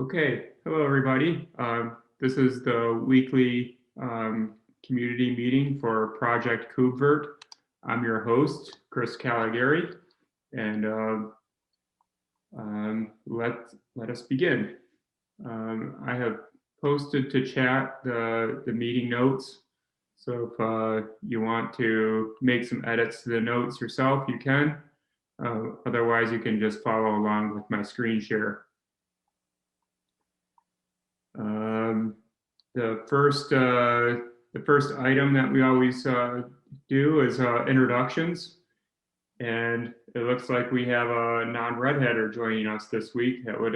Okay, hello everybody. This is the weekly community meeting for Project KubeVirt. I'm your host, Chris Caligari, and let us begin. I have posted to chat the meeting notes, so if you want to make some edits to the notes yourself, you can. Otherwise, you can just follow along with my screen share. The first item that we always do is introductions, and it looks like we have a non-redheader joining us this week that would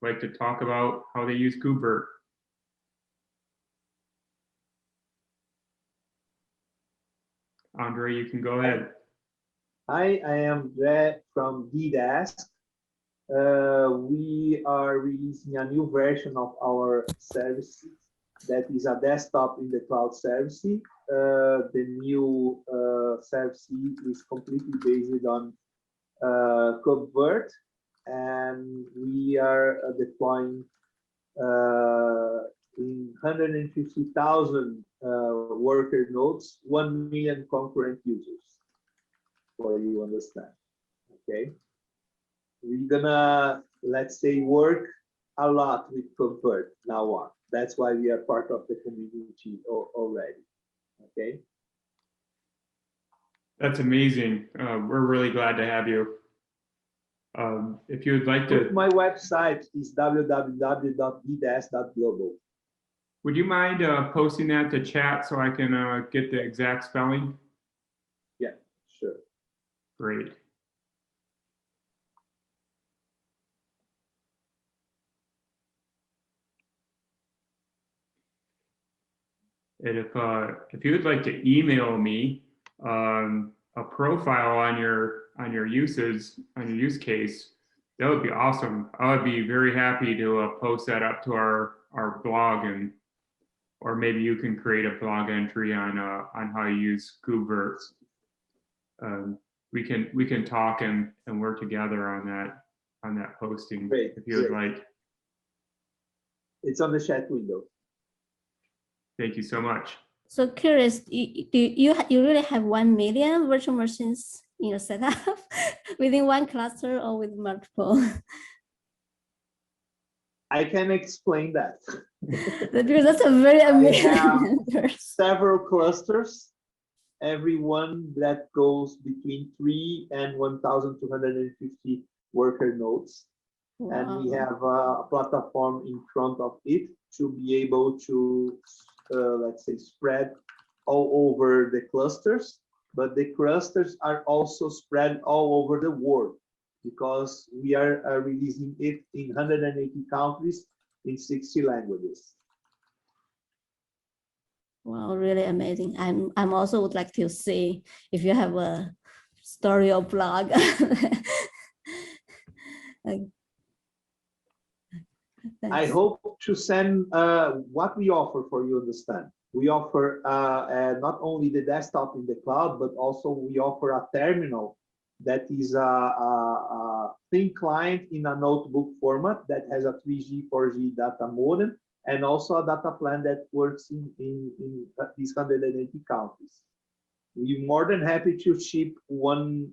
like to talk about how they use KubeVirt. Andre, you can go ahead. Hi, I am Dre from DDask. We are releasing a new version of our service that is a desktop in the cloud service. The new service is completely based on KubeVirt, and we are deploying in 150,000 worker nodes, 1 million concurrent users, for you understand, okay? We're gonna, let's say, work a lot with KubeVirt now on. That's why we are part of the community already, okay? That's amazing. We're really glad to have you. If you would like to... My website is www.ddask.global. Would you mind posting that to chat so I can get the exact spelling? Yeah, sure. Great. And if you would like to email me a profile on your use case, that would be awesome. I would be very happy to post that up to our blog, and or maybe you can create a blog entry on how you use KubeVirt. We can talk and work together on that posting. Great, if you would like. It's on the chat window. Thank you so much. So curious, you really have 1 million virtual machines in your setup within one cluster or with multiple? I can explain that. Because that's a very amazing number. Several clusters, every one that goes between 3 and 1,250 worker nodes. Wow. And we have a platform in front of it to be able to let's say, spread all over the clusters, but the clusters are also spread all over the world because we are releasing it in 180 countries in 60 languages. Wow, really amazing. I'm also would like to see if you have a story or blog. I hope to send what we offer for you understand. We offer not only the desktop in the cloud, but also we offer a terminal that is a thin client in a notebook format that has a 3G, 4G data modem, and also a data plan that works in these 180 countries. We're more than happy to ship one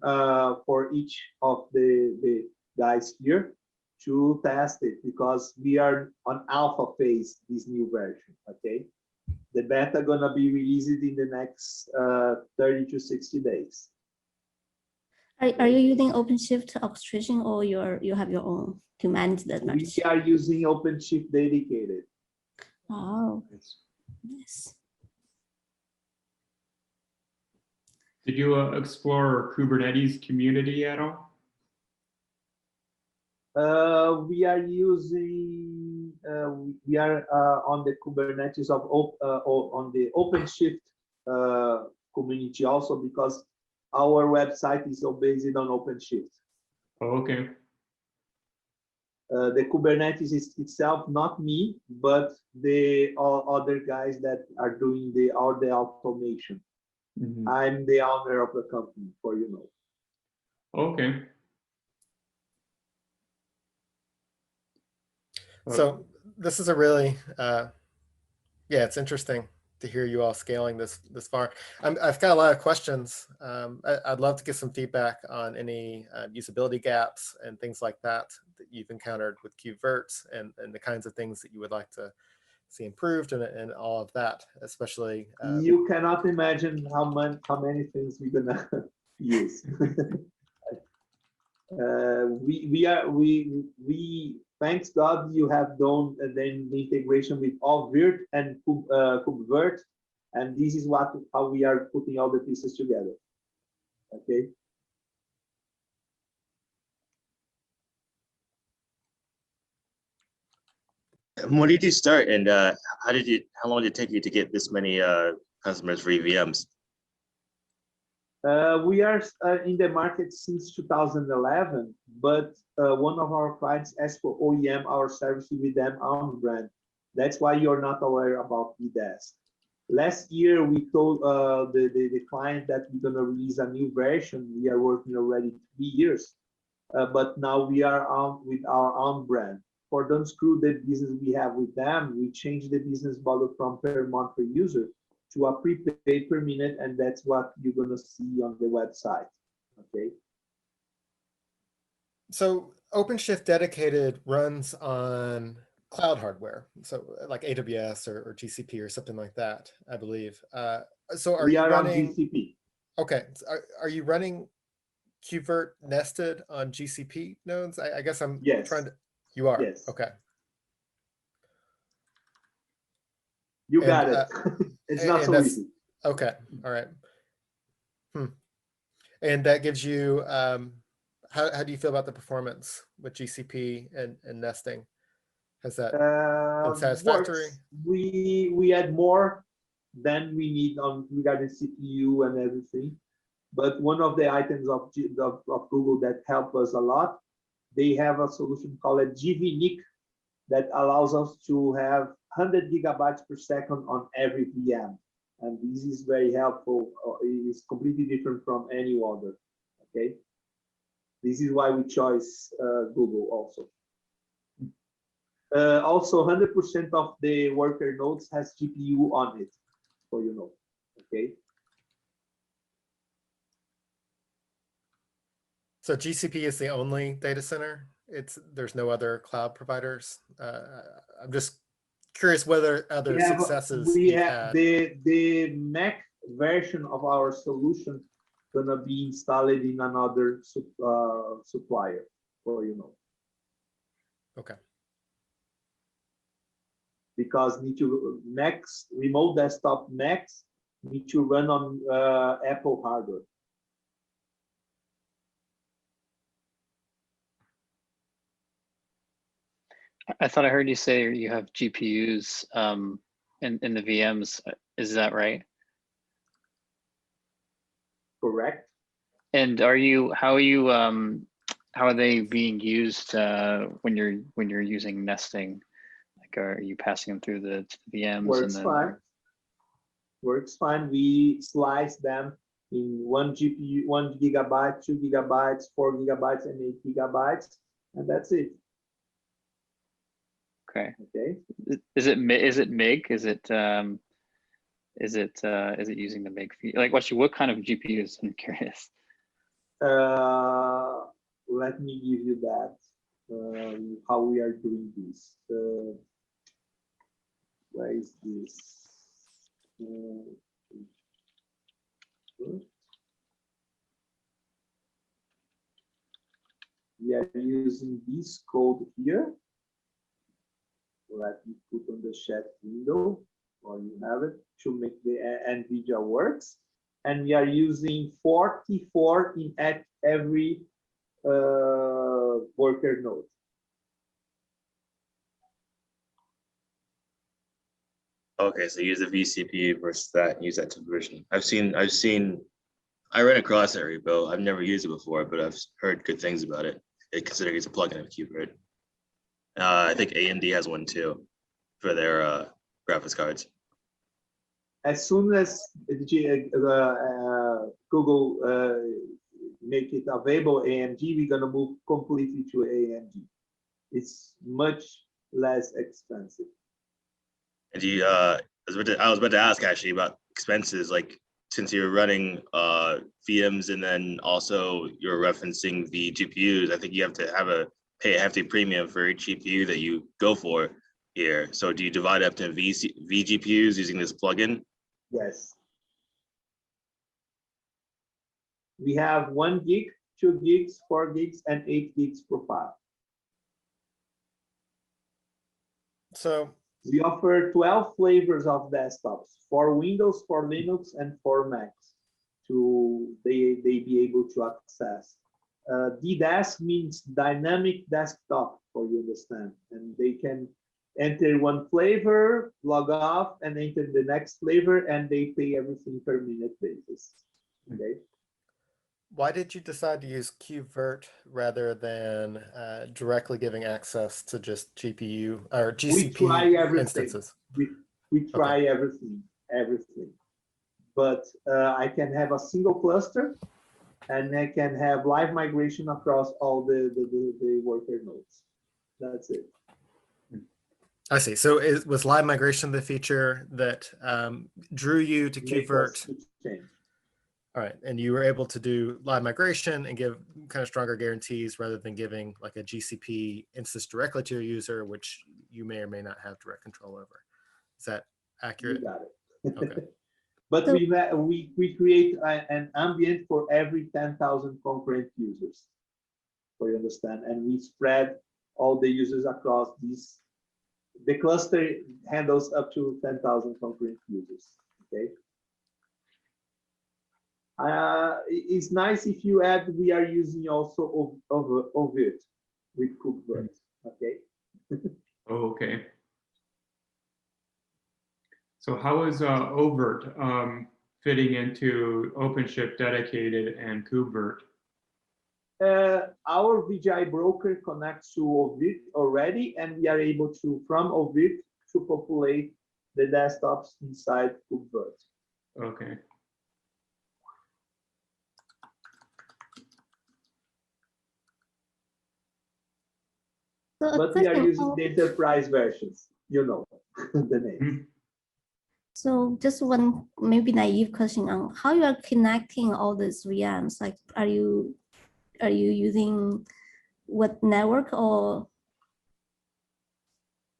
for each of the guys here to test it, because we are on alpha phase, this new version, okay? The beta gonna be released in the next 30 to 60 days. Are you using OpenShift orchestration, or you have your own to manage that much? We are using OpenShift dedicated. Oh, yes. Did you explore Kubernetes community at all? We are using, we are on the Kubernetes of on the OpenShift community also, because our website is all based on OpenShift. Oh, okay. The Kubernetes is itself, not me, but the other guys that are doing all the automation. Mm-hmm. I'm the owner of the company, for you know. Okay. So this is a really, yeah, it's interesting to hear you all scaling this far. I've got a lot of questions. I'd love to get some feedback on any usability gaps and things like that that you've encountered with KubeVirt and the kinds of things that you would like to see improved and all of that, especially. You cannot imagine how many things we're gonna use. We thanks God you have done then the integration with all Virt and KubeVirt, and this is how we are putting all the pieces together. Okay. When did you start, and how long did it take you to get this many customers for EVMs? We are in the market since 2011, but one of our clients asked for OEM our service with them on brand. That's why you're not aware about VDES. Last year, we told the client that we're going to release a new version. We are working already 3 years, but now we are on with our own brand. For don't screw the business we have with them, we changed the business model from per month per user to a prepaid per minute, and that's what you're going to see on the website. Okay. So OpenShift Dedicated runs on cloud hardware, so like AWS or GCP or something like that, I believe. So are we you are running on GCP? Okay, so are you running KubeVirt nested on GCP nodes? I guess I'm trying to. You are. Yes. Okay. You got it. It's not so easy. Okay. All right. And that gives you, how do you feel about the performance with GCP and nesting? Has that been satisfactory? We had more than we need on regarding CPU and everything. But one of the items of Google that help us a lot, they have a solution called GVNIC that allows us to have 100 gigabytes per second on every VM. And this is very helpful. It is completely different from any other. Okay. This is why we chose Google also. Also, 100% of the worker nodes has GPU on it, so you know. Okay. So GCP is the only data center. There's no other cloud providers. I'm just curious whether other successes we you've have had. The Mac version of our solution gonna be installed in another supplier, so you know. Okay. Because need to Macs, remote desktop Macs need to run on Apple hardware. I thought I heard you say you have GPUs in the VMs. Is that right? Correct. And how are they being used when you're using nesting? Like, are you passing them through the VMs? Works fine. Works fine. We slice them in 1 GPU, 1 gigabyte, 2 gigabytes, 4 gigabytes, and 8 gigabytes, and that's it. Okay. Okay. Is it MIG? Is it using the MIG feed? Like, what kind of GPUs? I'm curious. Let me give you that. How we are doing this. Where is this? We are using this code here. Let me put on the chat window, or you have it, to make the NVIDIA works. And we are using 44 at every worker node. Okay, so use the vCPU versus that, use that version. I ran across that repo. I've never used it before, but I've heard good things about it. Considering it's a plugin of KubeVirt. I think AMD has one too for their graphics cards. As soon as Google make it available AMD, we're gonna move completely to AMD. It's much less expensive. And do you, I was about to ask actually about expenses, like since you're running VMs and then also you're referencing the GPUs, I think you have to have pay a hefty premium for each GPU that you go for here. So do you divide up to vGPUs using this plugin? Yes. We have 1 gig, 2 gigs, 4 gigs, and 8 gigs profile. So we offer 12 flavors of desktops for Windows, for Linux, and for Macs to they be able to access. DDesk means dynamic desktop, for you understand, and they can enter one flavor, log off, and enter the next flavor, and they pay everything per minute basis. Okay. Why did you decide to use KubeVirt rather than directly giving access to just GPU or GCP instances? We try everything. But I can have a single cluster, and I can have live migration across all the worker nodes. That's it. I see. So was live migration the feature that drew you to KubeVirt? All right, and you were able to do live migration and give kind of stronger guarantees rather than giving like a GCP instance directly to a user, which you may or may not have direct control over. Is that accurate? You got it. Okay. But we create an ambient for every 10,000 concurrent users, for you understand, and we spread all the users across these. The cluster handles up to 10,000 concurrent users. Okay. It's nice if you add, we are using also KubeVirt with KubeVirt. Okay. Oh, okay. So how is Overt fitting into OpenShift Dedicated and KubeVirt? Our VGI broker connects to Overt already, and we are able to, from Overt, to populate the desktops inside KubeVirt. Okay. But we are using the enterprise versions, you know, the name. So just one maybe naive question on how you are connecting all these VMs. Like, are you using what network or?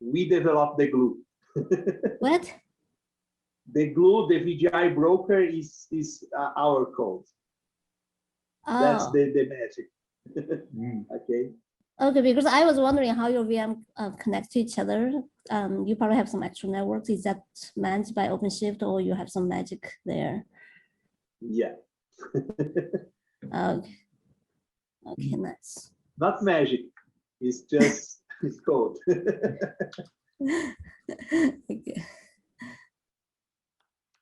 We developed the glue. What? The glue, the VGI broker is our code. Oh. That's the magic. Okay. Okay, because I was wondering how your VM connects to each other. You probably have some extra networks. Is that managed by OpenShift, or you have some magic there? Yeah. Okay. Okay, nice. Not magic. It's just it's code. Okay.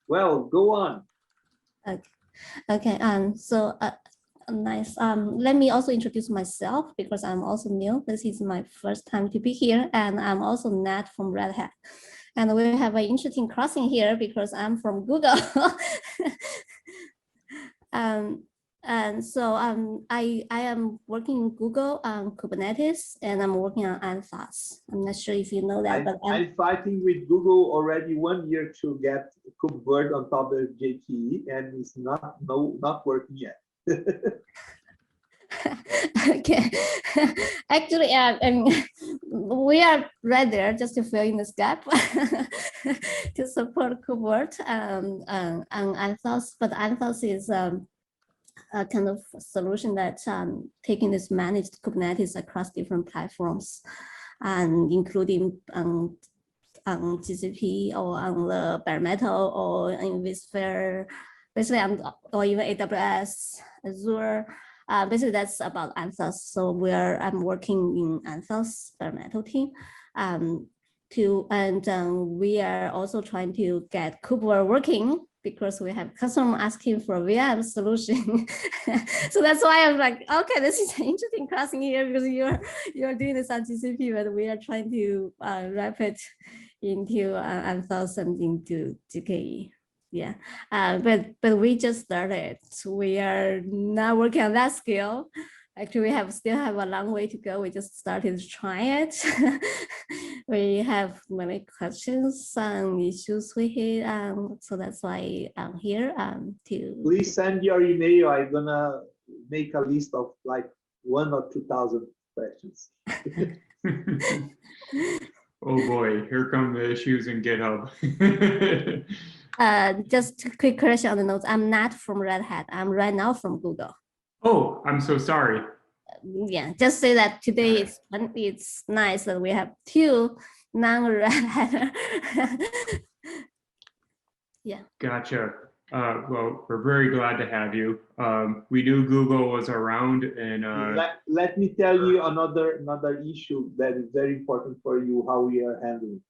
Well, go on. Okay. Okay. So. Nice. Let me also introduce myself because I'm also new. This is my first time to be here, and I'm also Nat from Red Hat. And we have an interesting crossing here because I'm from Google. And so I am working in Google on Kubernetes, and I'm working on Anthos. I'm not sure if you know that, but I'm fighting with Google already 1 year to get KubeVirt on top of JKE, and it's not working yet. Okay. Actually, we are right there just to fill in this gap to support KubeVirt and Anthos. But Anthos is a kind of solution that's taking this managed Kubernetes across different platforms, and including on GCP or on the bare metal or in vSphere, basically or even AWS, Azure. Basically, that's about Anthos. So I'm working in Anthos bare metal team, we are also trying to get KubeVirt working because we have customer asking for a VM solution. So that's why I'm like, okay, this is an interesting crossing here because you're doing this on GCP, but we are trying to wrap it into Anthos and into GKE. Yeah, but we just started. We are not working on that scale, Actually, we still have a long way to go. We just started to try it. We have many questions and issues with it, so that's why I'm here to. Please send your email. I'm gonna make a list of like 1,000 or 2,000 questions. Oh boy, here come the issues in GitHub. Just a quick correction on the notes. I'm not from Red Hat. I'm right now from Google. Oh, I'm so sorry. Yeah, just say that today it's nice that we have two non-Red Hat. Yeah. Gotcha. Well, we're very glad to have you. We knew Google was around, and let me tell you another issue that is very important for you, how we are handling.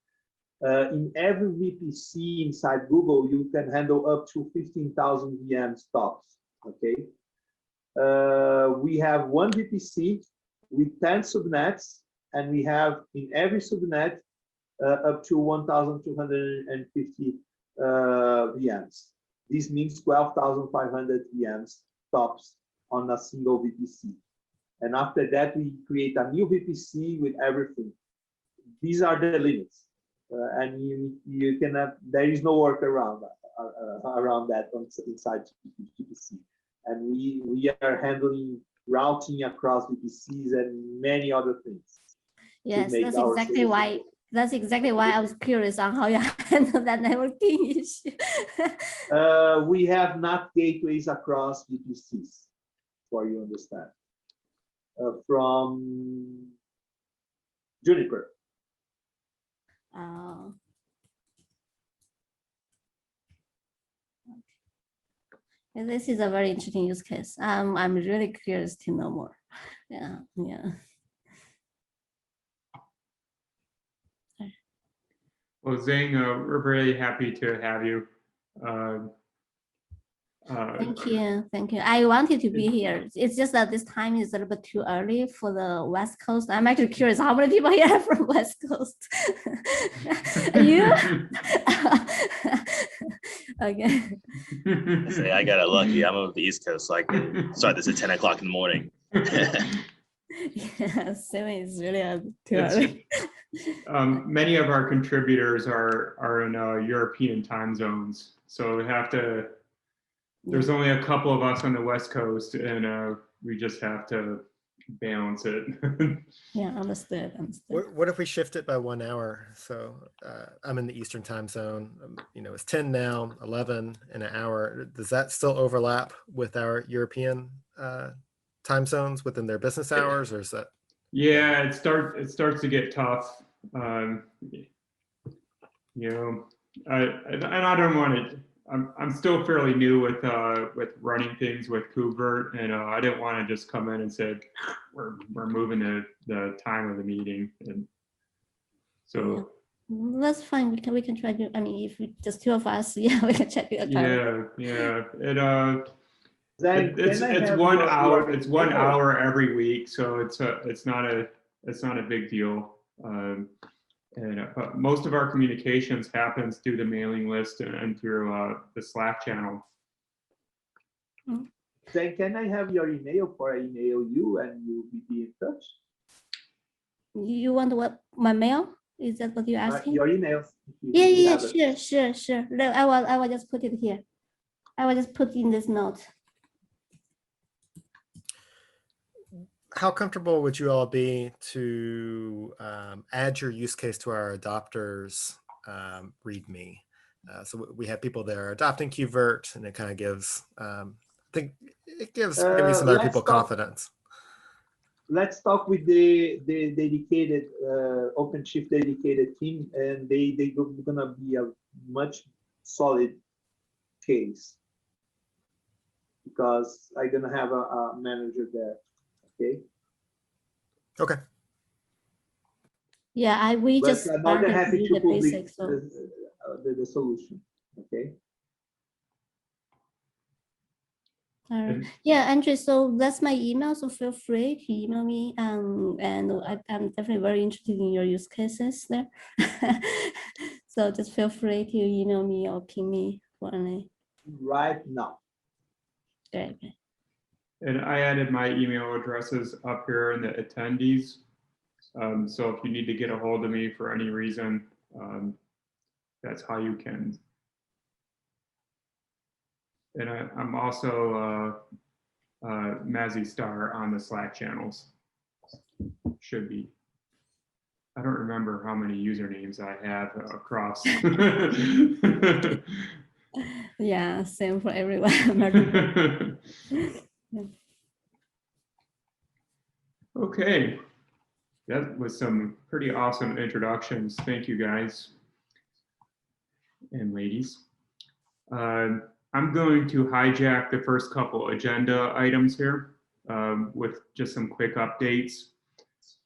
In every VPC inside Google, you can handle up to 15,000 VM stops. Okay. We have one VPC with 10 subnets, and we have in every subnet up to 1,250 VMs. This means 12,500 VMs tops on a single VPC. And after that, we create a new VPC with everything. These are the limits. And you cannot, there is no workaround around that inside VPC. And we are handling routing across VPCs and many other things. Yes, that's exactly why I was curious on how you handle that networking issue. We have NAT gateways across VPCs, for you understand. From Juniper. Oh. And this is a very interesting use case. I'm really curious to know more. Yeah. well, Zhang, we're very happy to have you. Thank you. I wanted to be here. It's just that this time is a little bit too early for the West Coast. I'm actually curious how many people here are from West Coast. You? Okay. I got it lucky. I'm on the East Coast, so I can start this at 10 o'clock in the morning. Yeah, 7 is really too early. Many of our contributors are in European time zones, so we have to. There's only a couple of us on the West Coast, and we just have to balance it. Yeah, understood. What if we shift it by 1 hour? So I'm in the Eastern time zone. It's 10 now, 11 in an hour. Does that still overlap with our European time zones within their business hours, or is that? Yeah, it starts to get tough. And I don't want to. I'm still fairly new with running things with KubeVirt, and I didn't want to just come in and say we're moving the time of the meeting, and so that's fine. We can try to. I mean, if we just two of us, yeah, we can check it out. Yeah. It's 1 hour. It's 1 hour every week, so it's not a big deal. And most of our communications happens through the mailing list and through the Slack channel. Then can I have your email for I email you and you will be in touch? You want my mail? Is that what you're asking? Your email. Yeah, sure. No, I will just put it here. I will just put in this note. How comfortable would you all be to add your use case to our adopters README? So we have people that are adopting KubeVirt, and it kind of gives, I think it gives maybe some other people confidence. Let's talk with the dedicated OpenShift dedicated team, and they're gonna be a much solid case because I'm gonna have a manager there. Okay. Yeah, we just more than happy to the basics. So. The solution. Okay. All right. Yeah, Andrew. So that's my email. So feel free to email me. And I'm definitely very interested in your use cases there. So just feel free to email me or ping me for any. Right now. Great. And I added my email addresses up here in the attendees. So if you need to get a hold of me for any reason, that's how you can. And I'm also Mazzy Star on the Slack channels. Should be. I don't remember how many usernames I have across. Yeah, same for everyone. Okay, that was some pretty awesome introductions. Thank you, guys and ladies. I'm going to hijack the first couple agenda items here with just some quick updates.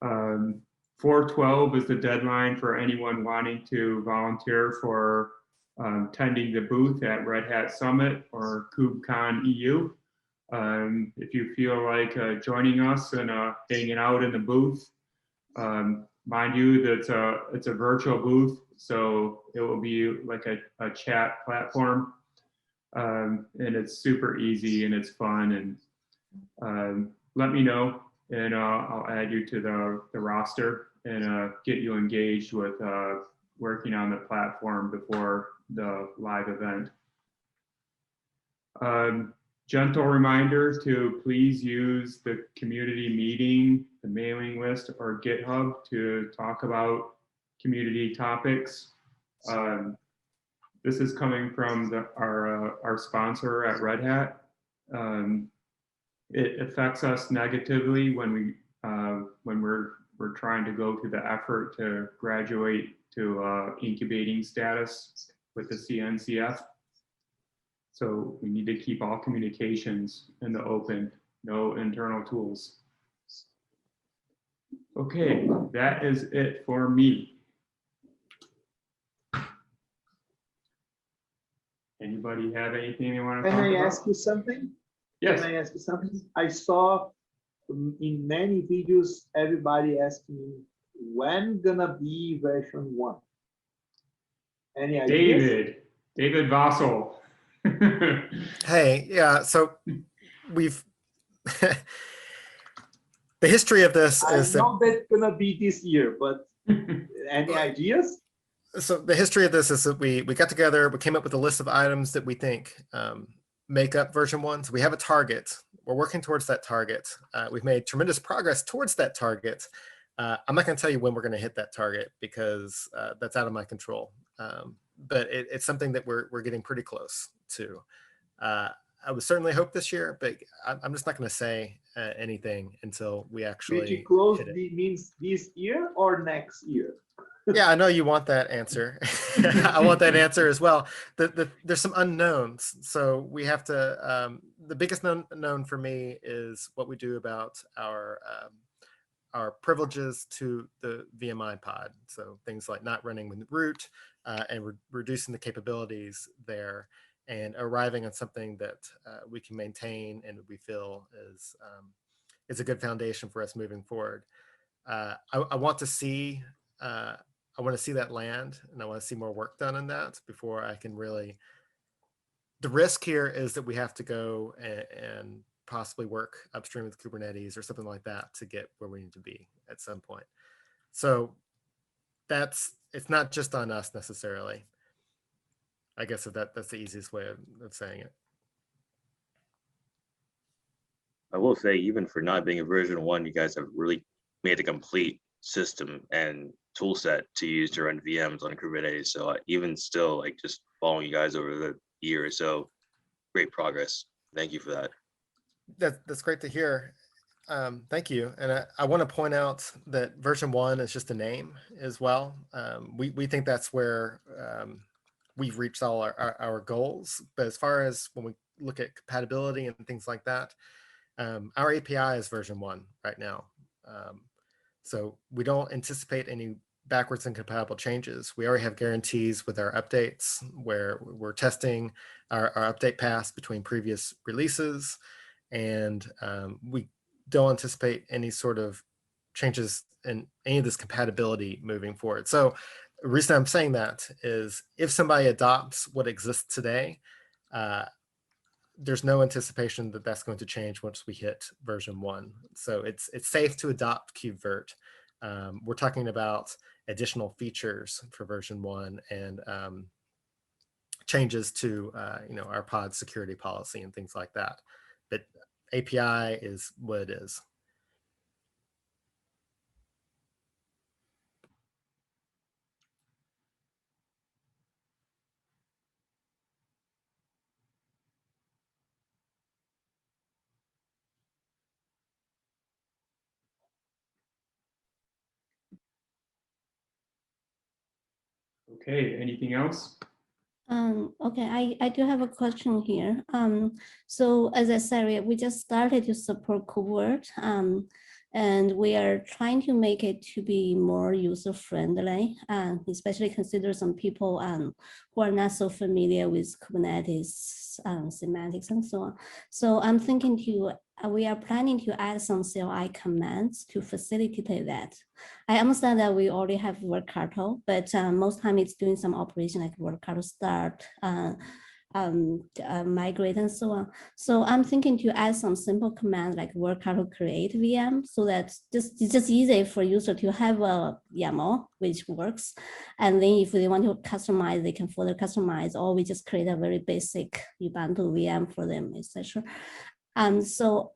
4/12 is the deadline for anyone wanting to volunteer for tending the booth at Red Hat Summit or KubeCon EU. If you feel like joining us and hanging out in the booth, mind you, that it's a virtual booth, so it will be like a chat platform, and it's super easy and it's fun. And let me know, and I'll add you to the roster and get you engaged with working on the platform before the live event. Gentle reminder to please use the community meeting, the mailing list, or GitHub to talk about community topics. This is coming from our sponsor at Red Hat. It affects us negatively when we're trying to go through the effort to graduate to incubating status with the CNCF. So we need to keep all communications in the open, no internal tools. Okay, that is it for me. Anybody have anything they want to talk about? Can I ask you something? Yes. Can I ask you something? I saw in many videos, everybody asking when gonna be version 1. Any ideas? David Vossel. Hey, yeah, so we've the history of this is I know that's gonna be this year, but any ideas? So the history of this is that we got together, we came up with a list of items that we think make up version 1. So we have a target. We're working towards that target. We've made tremendous progress towards that target. I'm not going to tell you when we're going to hit that target because that's out of my control. But it's something that we're getting pretty close to. I would certainly hope this year, but I'm just not going to say anything until we actually Pretty close hit it. means this year or next year? Yeah, I know you want that answer. I want that answer as well. There's some unknowns. So we have to, the biggest known for me is what we do about our privileges to the VMI pod. So things like not running with root and reducing the capabilities there and arriving on something that we can maintain and we feel is a good foundation for us moving forward. I want to see that land, and I want to see more work done on that before I can really. The risk here is that we have to go and possibly work upstream with Kubernetes or something like that to get where we need to be at some point. So it's not just on us necessarily. I guess that's the easiest way of saying it. I will say, even for not being a version 1, you guys have really made a complete system and tool set to use to run VMs on Kubernetes. So even still, like just following you guys over the year or so, great progress. Thank you for that. That's great to hear. Thank you. And I want to point out that version 1 is just a name as well. We think that's where we've reached all our goals. But as far as when we look at compatibility and things like that, our API is version 1 right now. So we don't anticipate any backwards incompatible changes. We already have guarantees with our updates where we're testing our update paths between previous releases, and we don't anticipate any sort of changes in any of this compatibility moving forward. So the reason I'm saying that is if somebody adopts what exists today, there's no anticipation that that's going to change once we hit version 1. So it's safe to adopt KubeVirt. We're talking about additional features for version 1 and changes to our pod security policy and things like that. But API is what it is. Okay, anything else? Okay, I do have a question here. So as I said, we just started to support KubeVirt, and we are trying to make it to be more user-friendly, especially consider some people who are not so familiar with Kubernetes semantics and so on. So I'm thinking we are planning to add some CLI commands to facilitate that. I understand that we already have Workato, but most time it's doing some operation like Workato start, migrate and so on. So I'm thinking to add some simple command like Workato create VM, so that it's just easy for user to have a YAML which works, and then if they want to customize, they can further customize, or we just create a very basic Ubuntu VM for them, etc. So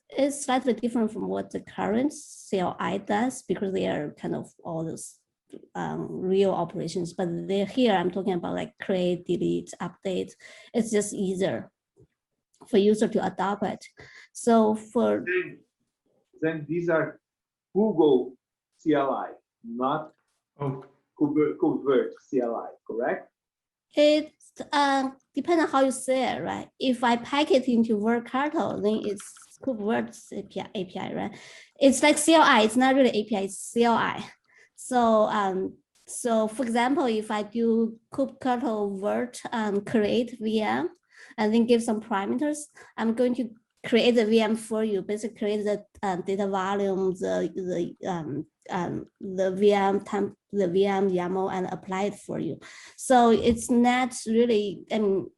it's slightly different from what the current CLI does, because they are kind of all those real operations, but they're here. I'm talking about like create, delete, update. It's just easier for user to adopt it. So for then these are Google CLI, not KubeVirt CLI, correct? it depends on how you say it, right? If I pack it into Workato, then it's KubeVirt's API, right? It's like CLI. It's not really API. It's CLI. So so for example, if I do KubeVirt create VM and then give some parameters, I'm going to create the VM for you. Basically, create the data volume, the VM temp, the VM YAML, and apply it for you. So it's not really, I mean,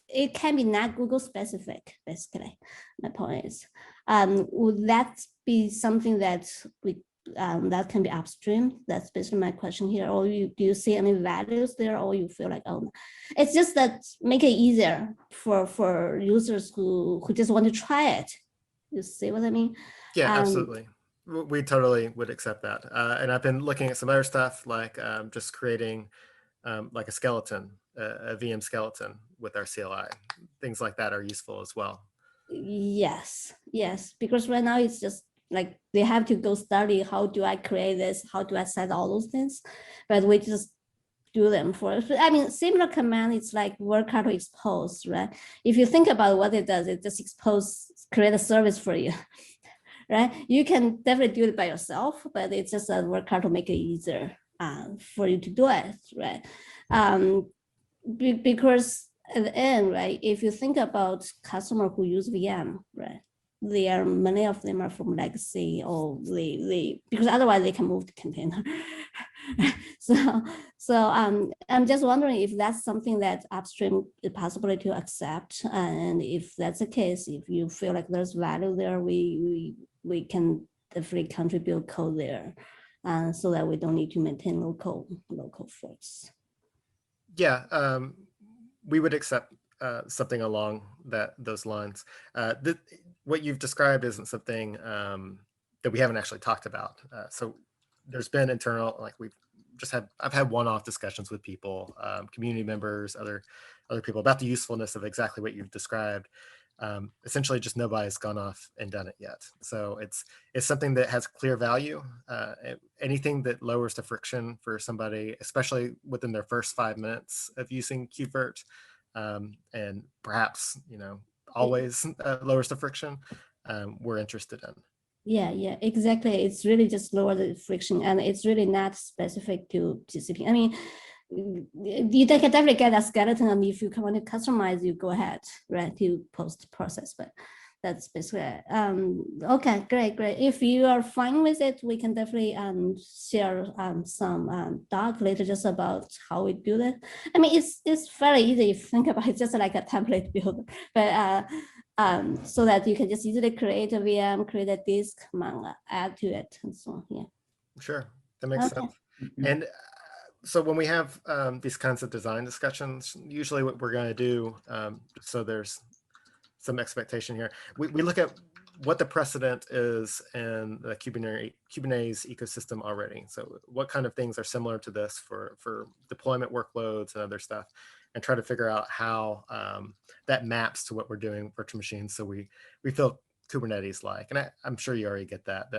it can be not Google specific, basically. My point is, would that be something that we that can be upstream? That's basically my question here. Or do you see any values there, or you feel like, oh, it's just that make it easier for users who just want to try it. You see what I mean? Yeah, absolutely. We totally would accept that. And I've been looking at some other stuff, like just creating like a skeleton, a VM skeleton with our CLI. Things like that are useful as well. Yes, because right now it's just like they have to go study, how do I create this? How do I set all those things? But we just do them for, I mean, similar command, it's like Workato expose, right? If you think about what it does, it just create a service for you, right? You can definitely do it by yourself, but it's just a Workato make it easier for you to do it, right? Because at the end, right, if you think about customer who use VM, right, many of them are from legacy, or because otherwise they can move to container. so I'm just wondering if that's something that upstream is possible to accept, and if that's the case, if you feel like there's value there, we can definitely contribute code there, so that we don't need to maintain local forks. Yeah, we would accept something along those lines. What you've described isn't something that we haven't actually talked about. So there's been internal, like I've had one-off discussions with people, community members, other people about the usefulness of exactly what you've described. Essentially, just nobody's gone off and done it yet. So it's something that has clear value. Anything that lowers the friction for somebody, especially within their first 5 minutes of using KubeVirt, and perhaps always lowers the friction, we're interested in. Yeah, exactly. It's really just lower the friction, and it's really not specific to GCP. I mean, you can definitely get a skeleton, and if you want to customize, you go ahead, right, to post process. But that's basically it. Okay, great. If you are fine with it, we can definitely share some doc later just about how we do that. I mean, it's very easy if you think about it, just like a template builder, but so that you can just easily create a VM, create a disk, add to it, and so on. Yeah. Sure, that makes sense. And so when we have these kinds of design discussions, usually what we're going to do, so there's some expectation here, we look at what the precedent is in the Kubernetes ecosystem already. So what kind of things are similar to this for deployment workloads and other stuff, and try to figure out how that maps to what we're doing with virtual machines. So we feel Kubernetes like, and I'm sure you already get that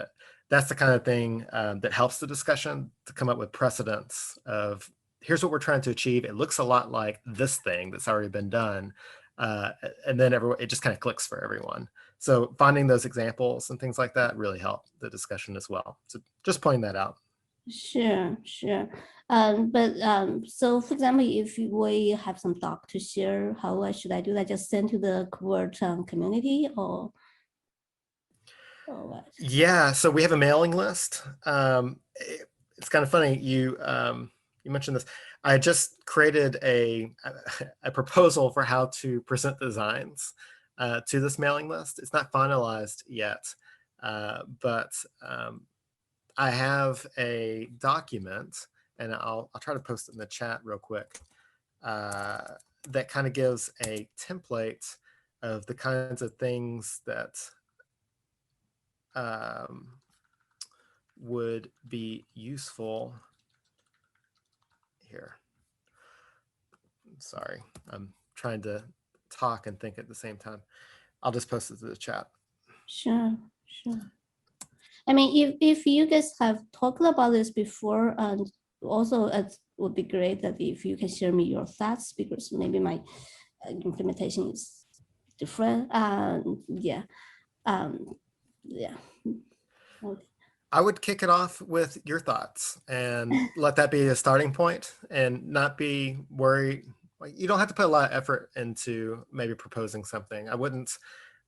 that's the kind of thing that helps the discussion to come up with precedents of here's what we're trying to achieve. It looks a lot like this thing that's already been done. And then it just kind of clicks for everyone. So finding those examples and things like that really help the discussion as well. So just pointing that out. Sure. So for example, if we have some doc to share, how should I do that? Just send to the KubeVirt community or what? Yeah, so we have a mailing list. It's kind of funny, you mentioned this. I just created a proposal for how to present designs to this mailing list. It's not finalized yet, but I have a document, and I'll try to post it in the chat real quick, that kind of gives a template of the kinds of things that would be useful here. Sorry, I'm trying to talk and think at the same time. I'll just post it to the chat. Sure. I mean, if you guys have talked about this before, and also it would be great that if you can share me your thoughts, because maybe my implementation is different. Yeah. Okay. I would kick it off with your thoughts and let that be a starting point, and not be worried. You don't have to put a lot of effort into maybe proposing something. I wouldn't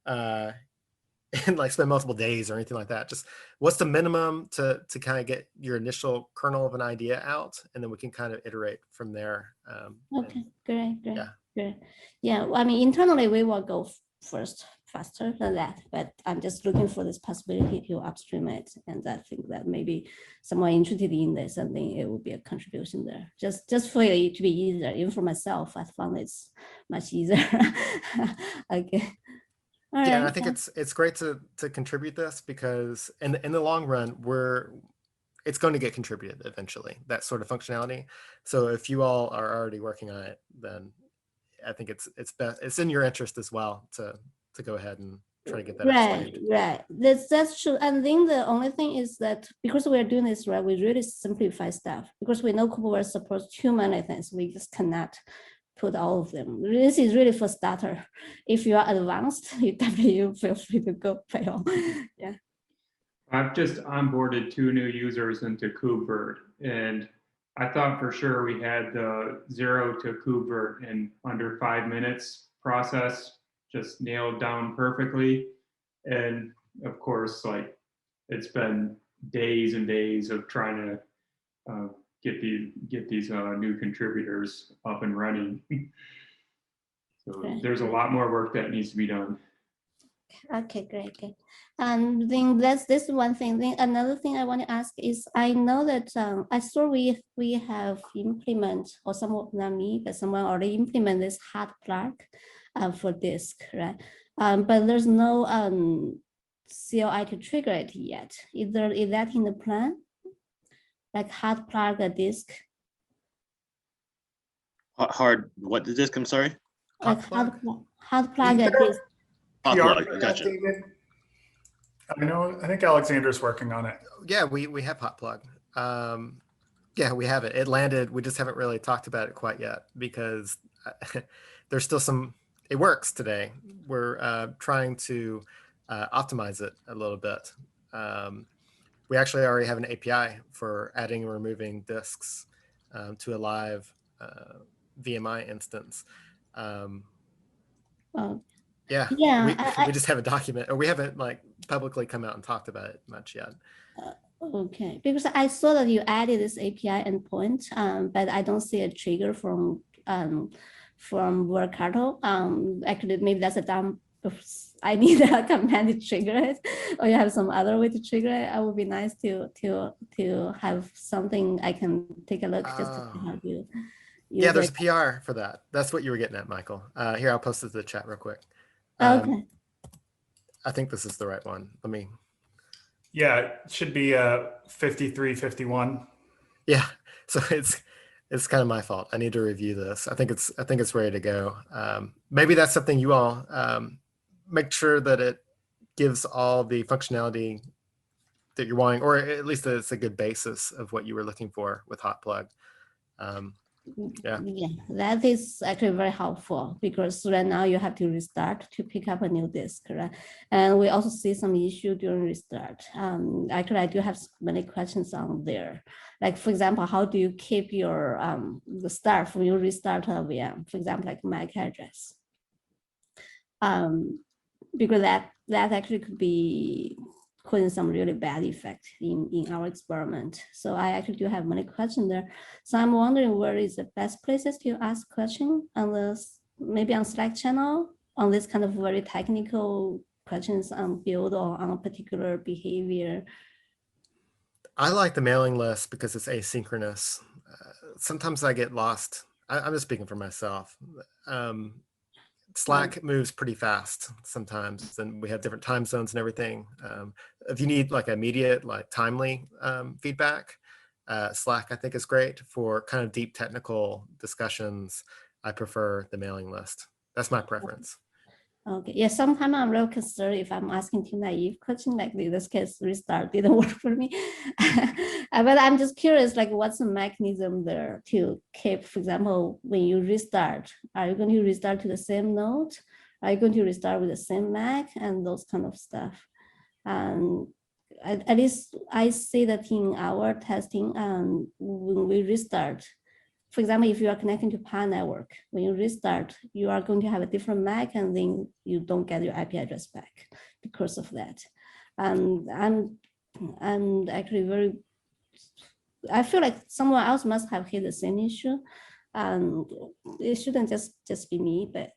and like spend multiple days or anything like that. Just what's the minimum to kind of get your initial kernel of an idea out, and then we can kind of iterate from there. Okay, great. Yeah. Yeah, I mean, internally we will go first faster than that, but I'm just looking for this possibility to upstream it, and I think that maybe someone interested in this, and then it will be a contribution there. Just for it to be easier, even for myself, I found it's much easier. Okay. All yeah, right. and I think it's great to contribute this, because in the long run, it's going to get contributed eventually, that sort of functionality. So if you all are already working on it, then I think it's in your interest as well to go ahead and try to get that upstream. Right. That's true. And then the only thing is that because we're doing this right, we really simplify stuff, because we know KubeVirt supports too many things. We just cannot put all of them. This is really for starter. If you are advanced, you definitely feel free to go play on. Yeah. I've just onboarded 2 new users into KubeVirt, and I thought for sure we had the 0 to KubeVirt in under 5 minutes process just nailed down perfectly. And of course, like, it's been days and days of trying to get these new contributors up and running. So there's a lot more work that needs to be done. Okay, great. And then this one thing. Then another thing I want to ask is, I know that I saw we have implement, or someone, not me, but someone already implement this hard plug for disk, right? But there's no CLI to trigger it yet. Is that in the plan? Like hard plug a disk? Hard, what the disk? I'm sorry. Like hard plug a disk. Hot PR plug, gotcha. I think Alexander's working on it. Yeah, we have hot plug. Yeah, we have it. It landed. We just haven't really talked about it quite yet, because there's still it works today. We're trying to optimize it a little bit. We actually already have an API for adding and removing disks to a live VMI instance. Yeah, Yeah, we just have a document, or we haven't like publicly come out and talked about it much yet. Okay, because I saw that you added this API endpoint, but I don't see a trigger from Workato. Actually, maybe that's a dumb. I need a command to trigger it, or you have some other way to trigger it. It would be nice to have something I can take a look just to see how you. Yeah, there's a PR for that. That's what you were getting at, Michael. Here, I'll post it to the chat real quick. Okay. I think this is the right one. Let me. Yeah, it should be 5351. Yeah, so it's kind of my fault. I need to review this. I think it's ready to go. Maybe that's something you all make sure that it gives all the functionality that you're wanting, or at least that it's a good basis of what you were looking for with hot plug. Yeah, that is actually very helpful, because right now you have to restart to pick up a new disk, right? And we also see some issue during restart. Actually, I do have many questions on there. Like, for example, how do you keep your the start when you restart a VM, for example, like MAC address? Because that actually could be causing some really bad effect in our experiment. So I actually do have many questions there. So I'm wondering where is the best places to ask questions on this, maybe on Slack channel, on this kind of very technical questions on build or on a particular behavior. I like the mailing list because it's asynchronous. Sometimes I get lost. I'm just speaking for myself. Slack moves pretty fast sometimes, and we have different time zones and everything. If you need like immediate, like timely feedback, Slack I think is great. For kind of deep technical discussions, I prefer the mailing list. That's my preference. Okay, yeah, sometimes I'm real concerned if I'm asking too naive question, like in this case, restart didn't work for me. But I'm just curious, like what's the mechanism there to keep, for example, when you restart, are you going to restart to the same node? Are you going to restart with the same Mac and those kind of stuff? At least I see that in our testing, when we restart, for example, if you are connecting to PAN network, when you restart, you are going to have a different MAC, and then you don't get your IP address back because of that. And I'm actually I feel like someone else must have hit the same issue. And it shouldn't just be me, but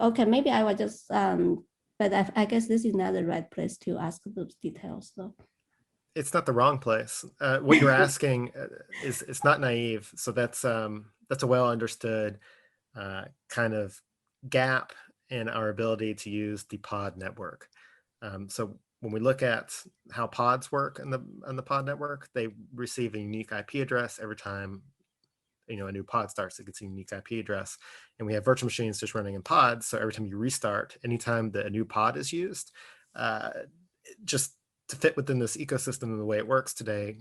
okay, maybe I will just, but I guess this is not the right place to ask those details though. It's not the wrong place. What you're asking is it's not naive. So that's a well understood kind of gap in our ability to use the pod network. So when we look at how pods work on the pod network, they receive a unique IP address every time a new pod starts. It gets a unique IP address, and we have virtual machines just running in pods. So every time you restart, anytime that a new pod is used, just to fit within this ecosystem and the way it works today,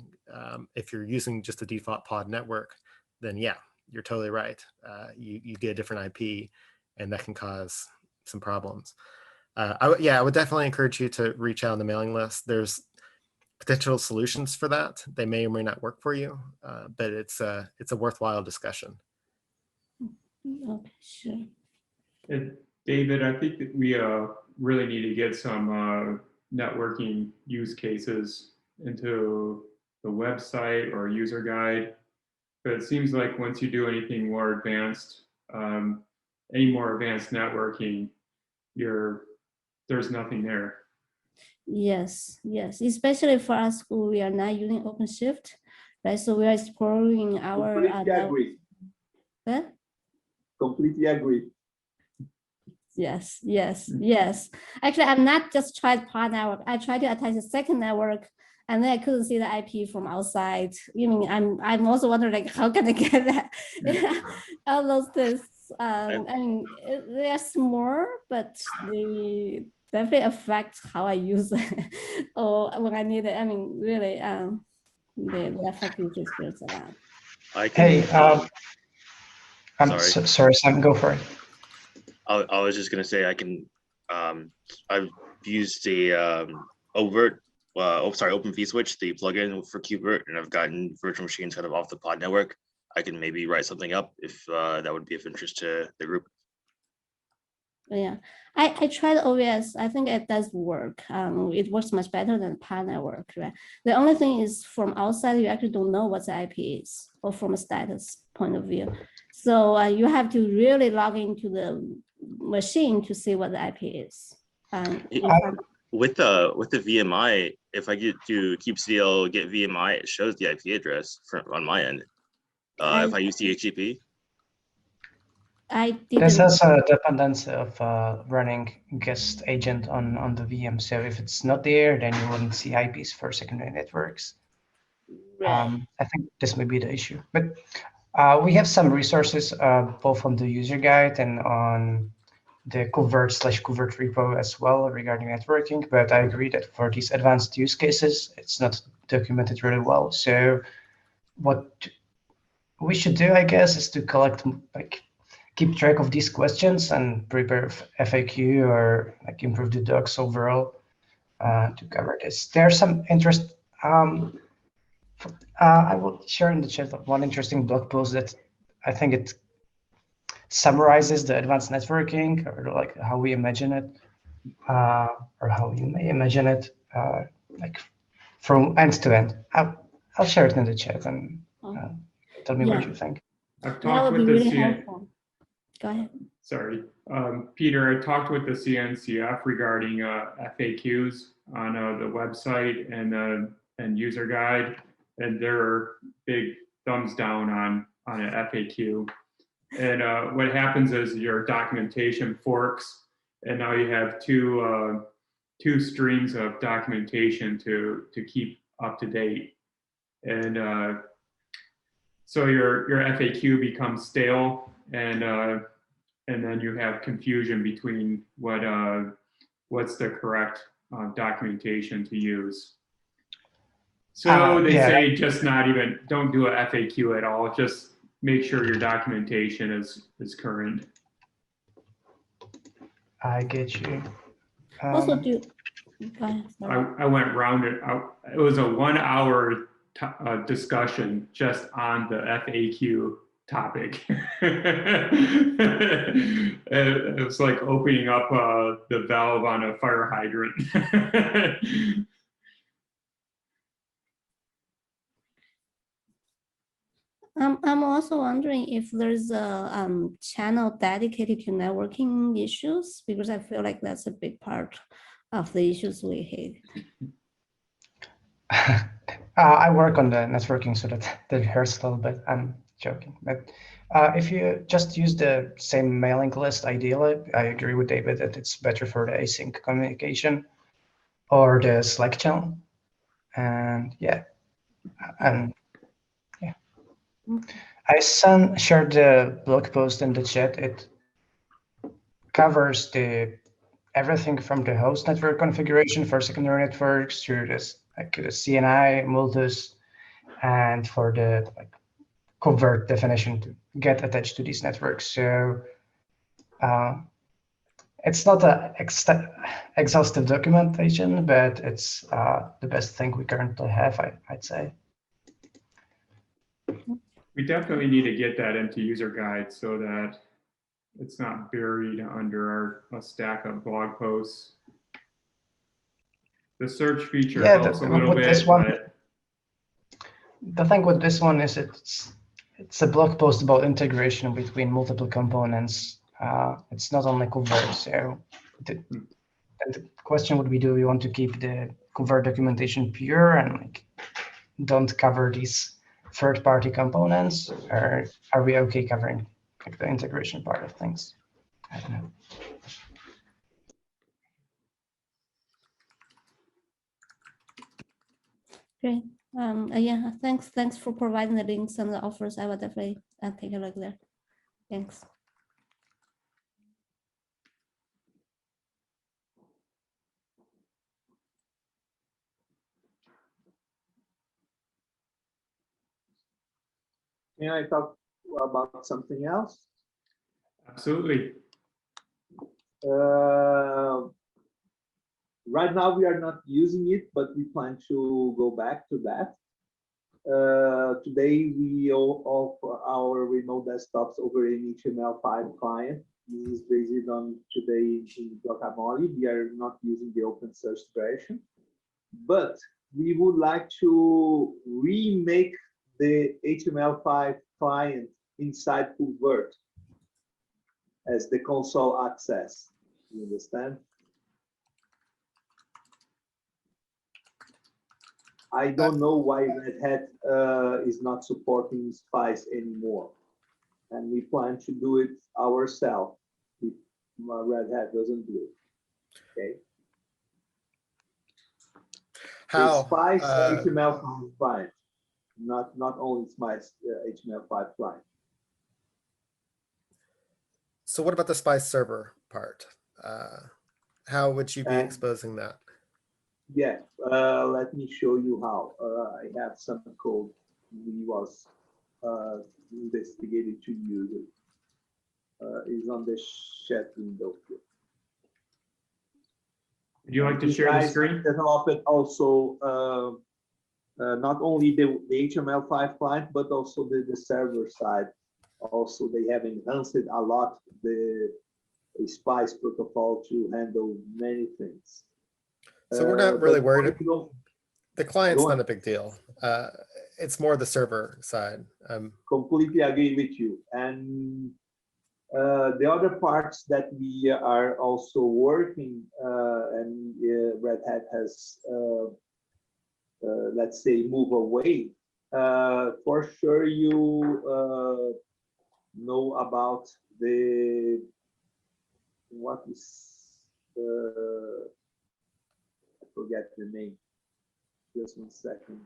if you're using just a default pod network, then yeah, you're totally right. You get a different IP, and that can cause some problems. I would definitely encourage you to reach out on the mailing list. There's potential solutions for that. They may or may not work for you, but it's a worthwhile discussion. Okay, sure. And David, I think that we really need to get some networking use cases into the website or user guide. But it seems like once you do anything more advanced, any more advanced networking, there's nothing there. Yes, especially for us who we are not using OpenShift, right? So we are exploring our. Completely agree. Huh? Completely agree. Yes. Actually, I'm not just tried pod network. I tried to attach a second network, and then I couldn't see the IP from outside. I'm also wondering, like, how can I get that? All those things. I mean, they are small, but they definitely affect how I use it or when I need it. I mean, really, they affect user experience a lot. Hey, I'm sorry, Sam, go for it. I was just gonna say I've used the Open vSwitch, the plugin for KubeVirt, and I've gotten virtual machines kind of off the pod network. I can maybe write something up if that would be of interest to the group. Yeah, I tried OVS. I think it does work. It works much better than Pi network, right? The only thing is from outside, you actually don't know what the IP is, or from a status point of view. So you have to really log into the machine to see what the IP is. With the VMI, if I get to kubectl get VMI, it shows the IP address on my end. If I use DHCP. I didn't. This has a dependency of running guest agent on the VM. So if it's not there, then you wouldn't see IPs for secondary networks. Right. I think this may be the issue. But we have some resources both on the user guide and on the KubeVirt/KubeVirt repo as well regarding networking. But I agree that for these advanced use cases, it's not documented really well. So what we should do, I guess, is to collect keep track of these questions and prepare FAQ or improve the docs overall to cover this. There's some interest. I will share in the chat one interesting blog post that I think it summarizes the advanced networking, or like how we imagine it, or how you may imagine it, like from end to end. I'll share it in the chat and tell me what you think. I've talked with the helpful. Go ahead. Sorry, Peter, I talked with the CNCF regarding FAQs on the website and user guide, and they're big thumbs down on an FAQ. And what happens is your documentation forks, and now you have two streams of documentation to keep up to date, and so your FAQ becomes stale, and then you have confusion between what's the correct documentation to use. So they say just don't do a FAQ at all. Just make sure your documentation is current. I get you. Also, I went round it out. It was a 1 hour discussion just on the FAQ topic. It was like opening up the valve on a fire hydrant. I'm also wondering if there's a channel dedicated to networking issues, because I feel like that's a big part of the issues we have. I work on the networking, so that hurts a little bit. I'm joking, but if you just use the same mailing list, ideally, I agree with David that it's better for the async communication or the Slack channel. And yeah, I shared the blog post in the chat. It covers everything from the host network configuration for secondary networks to this the CNI, Multus, and for the KubeVirt definition to get attached to these networks. So it's not an exhaustive documentation, but it's the best thing we currently have, I'd say. We definitely need to get that into user guide so that it's not buried under a stack of blog posts. The search feature helps a little bit. The thing with this one is it's a blog post about integration between multiple components. It's not only KubeVirt. So the question would be, do we want to keep the KubeVirt documentation pure and don't cover these third-party components, or are we okay covering the integration part of things? I don't know. Great. Yeah, thanks for providing the links and the offers. I will definitely take a look there. Thanks. Can I talk about something else? Absolutely. Right now, we are not using it, but we plan to go back to that. Today, we offer our remote desktops over an HTML5 client This is based on today in Guacamole. We are not using the open source version, but we would like to remake the HTML5 client inside KubeVirt as the console access. You understand? I don't know why Red Hat is not supporting Spice anymore. And we plan to do it ourselves if Red Hat doesn't do it. Okay. How? Spice HTML5 client, not only Spice HTML5 client. So what about the Spice server part? How would you be And- exposing that? Yeah, let me show you how. I have some code we was investigated to use it. Is on the chat window here. Would you like to These share the guys screen? developed also not only the HTML5 client, but also the server side. Also, they have enhanced a lot the Spice protocol to handle many things. So we're not really But worried. you know, The client's go on. not a big deal. It's more the server side. Completely agree with you. And the other parts that we are also working, and Red Hat has, let's say, move away. For sure, you know about the what is I forget the name. Just 1 second.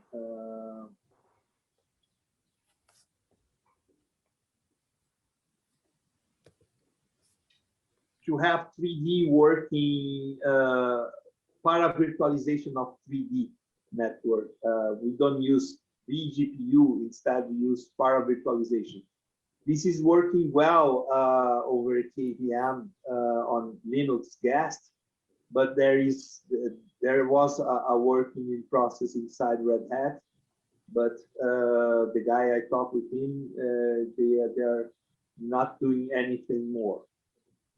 To have 3D working, para-virtualization of 3D network. We don't use vGPU, instead we use para-virtualization. This is working well over KVM on Linux guest, but there was a working in process inside Red Hat. But the guy I talked with him, they're not doing anything more.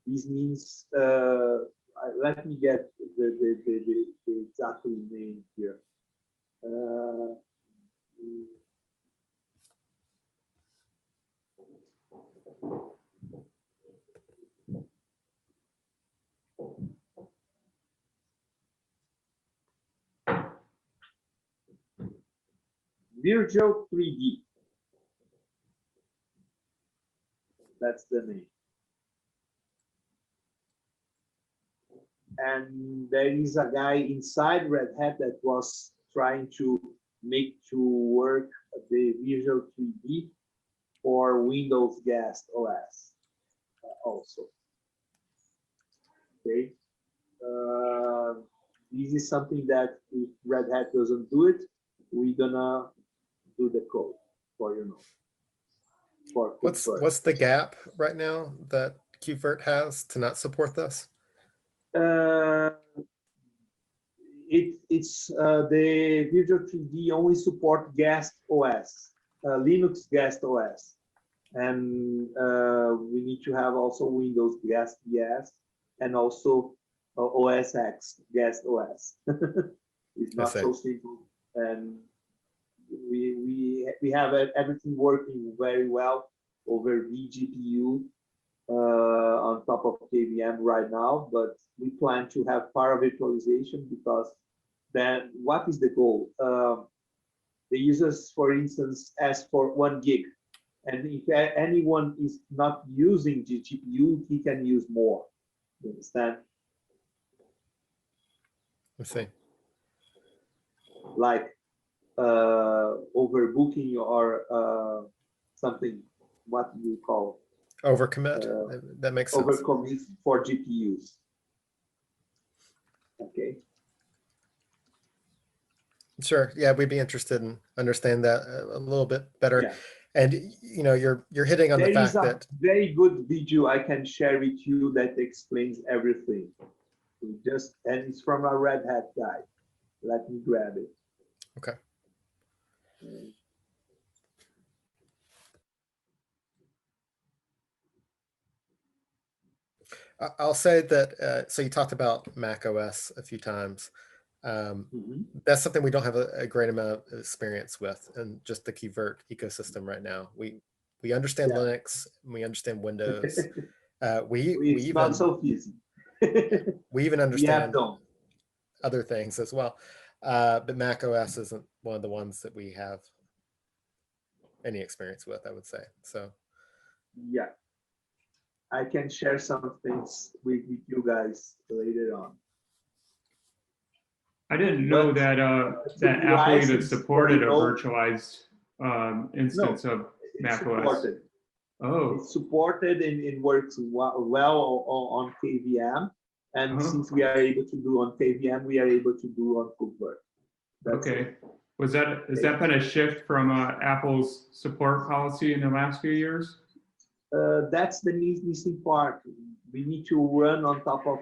This means, let me get the exact name here. Virtual 3D. That's the name. And there is a guy inside Red Hat that was trying to make to work the Visual 3D for Windows Guest OS also. Okay. This is something that if Red Hat doesn't do it, we're gonna do the code for for KubeVirt. What's the gap right now that KubeVirt has to not support this? It's the Visual 3D only support Guest OS, Linux Guest OS, and we need to have also Windows Guest yes, and also OS X Guest OS. It's not so simple, and we have everything working very well over vGPU on top of KVM right now, but we plan to have para-virtualization because then what is the goal? The users, for instance, ask for 1 gig, and if anyone is not using the GPU, he can use more. You understand? I see. Like overbooking or something. What do you call? Overcommit. That makes sense. Overcommit for GPUs. Okay. Sure. Yeah, we'd be interested in understand that a little bit better. Yeah. And you know, you're hitting on There the fact is a that very good video I can share with you that explains everything. And it's from a Red Hat guy. Let me grab it. okay. I'll say that, so you talked about Mac OS a few times. That's something we don't have a great amount of experience with, and just the KubeVirt ecosystem right now. We understand Linux, we understand Windows. It's not so easy. We even We have understand done. other things as well. But Mac OS isn't one of the ones that we have any experience with, I would say. So Yeah, I can share some things with you guys later on. I didn't know But, that Apple even license, supported a you know- virtualized instance of It's Mac OS. supported. Oh, It's supported and it works well on KVM. And since we are able to do on KVM, we are able to do on KubeVirt. okay. Has that been a shift from Apple's support policy in the last few years? That's the missing part. We need to run on top of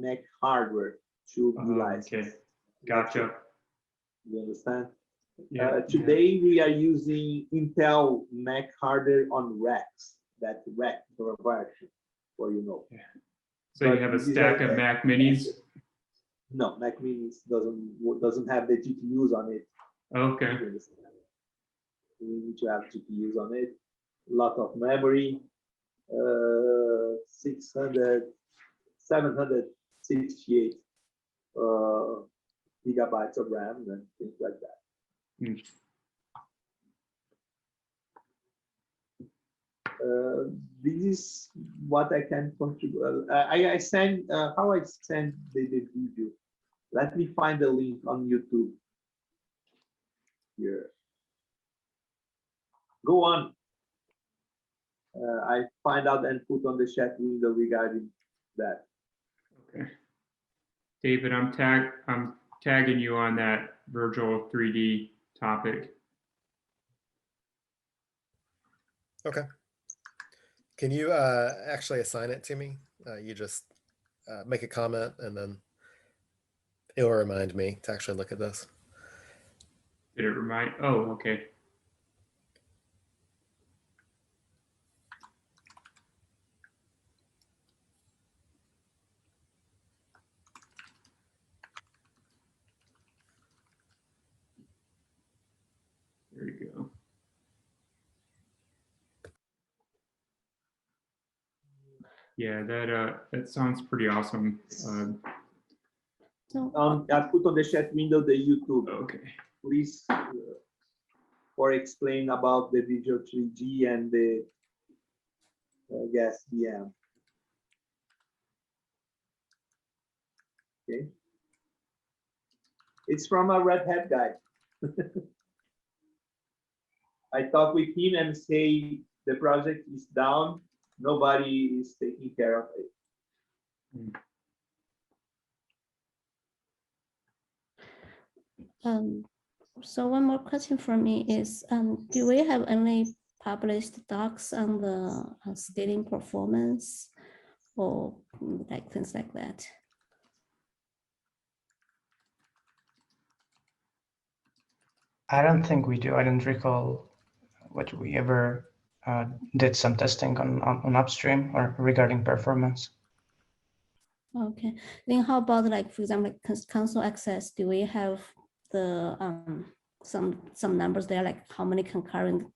Mac hardware to be licensed. Okay, gotcha. You understand? Yeah. Today we are using Intel Mac hardware on racks. That rack version, for you know. Yeah. So you have a stack of Mac Minis? No, Mac Minis doesn't have the GPUs on it. Okay. We need to have GPUs on it. A lot of memory. 768 gigabytes of RAM and things like that. This is what I can contribute. I send how I send the video. Let me find the link on YouTube. Here. Go on. I find out and put on the chat window regarding that. Okay. David, I'm tagging you on that Virtual 3D topic. okay. Can you actually assign it to me? You just make a comment and then it'll remind me to actually look at this. Did it remind? Oh, okay. There you go. Yeah, that sounds pretty awesome. I put on the chat window the YouTube. Okay. Please, or explain about the Visual 3D and the gas VM. Okay. It's from a Red Hat guy. I talked with him and say the project is down. Nobody is taking care of it. So one more question for me is, do we have any published docs on the scaling performance or like things like that? I don't think we do. I don't recall what we ever did some testing on upstream or regarding performance. Okay, then how about like, for example, like console access? Do we have the some numbers there, like how many concurrent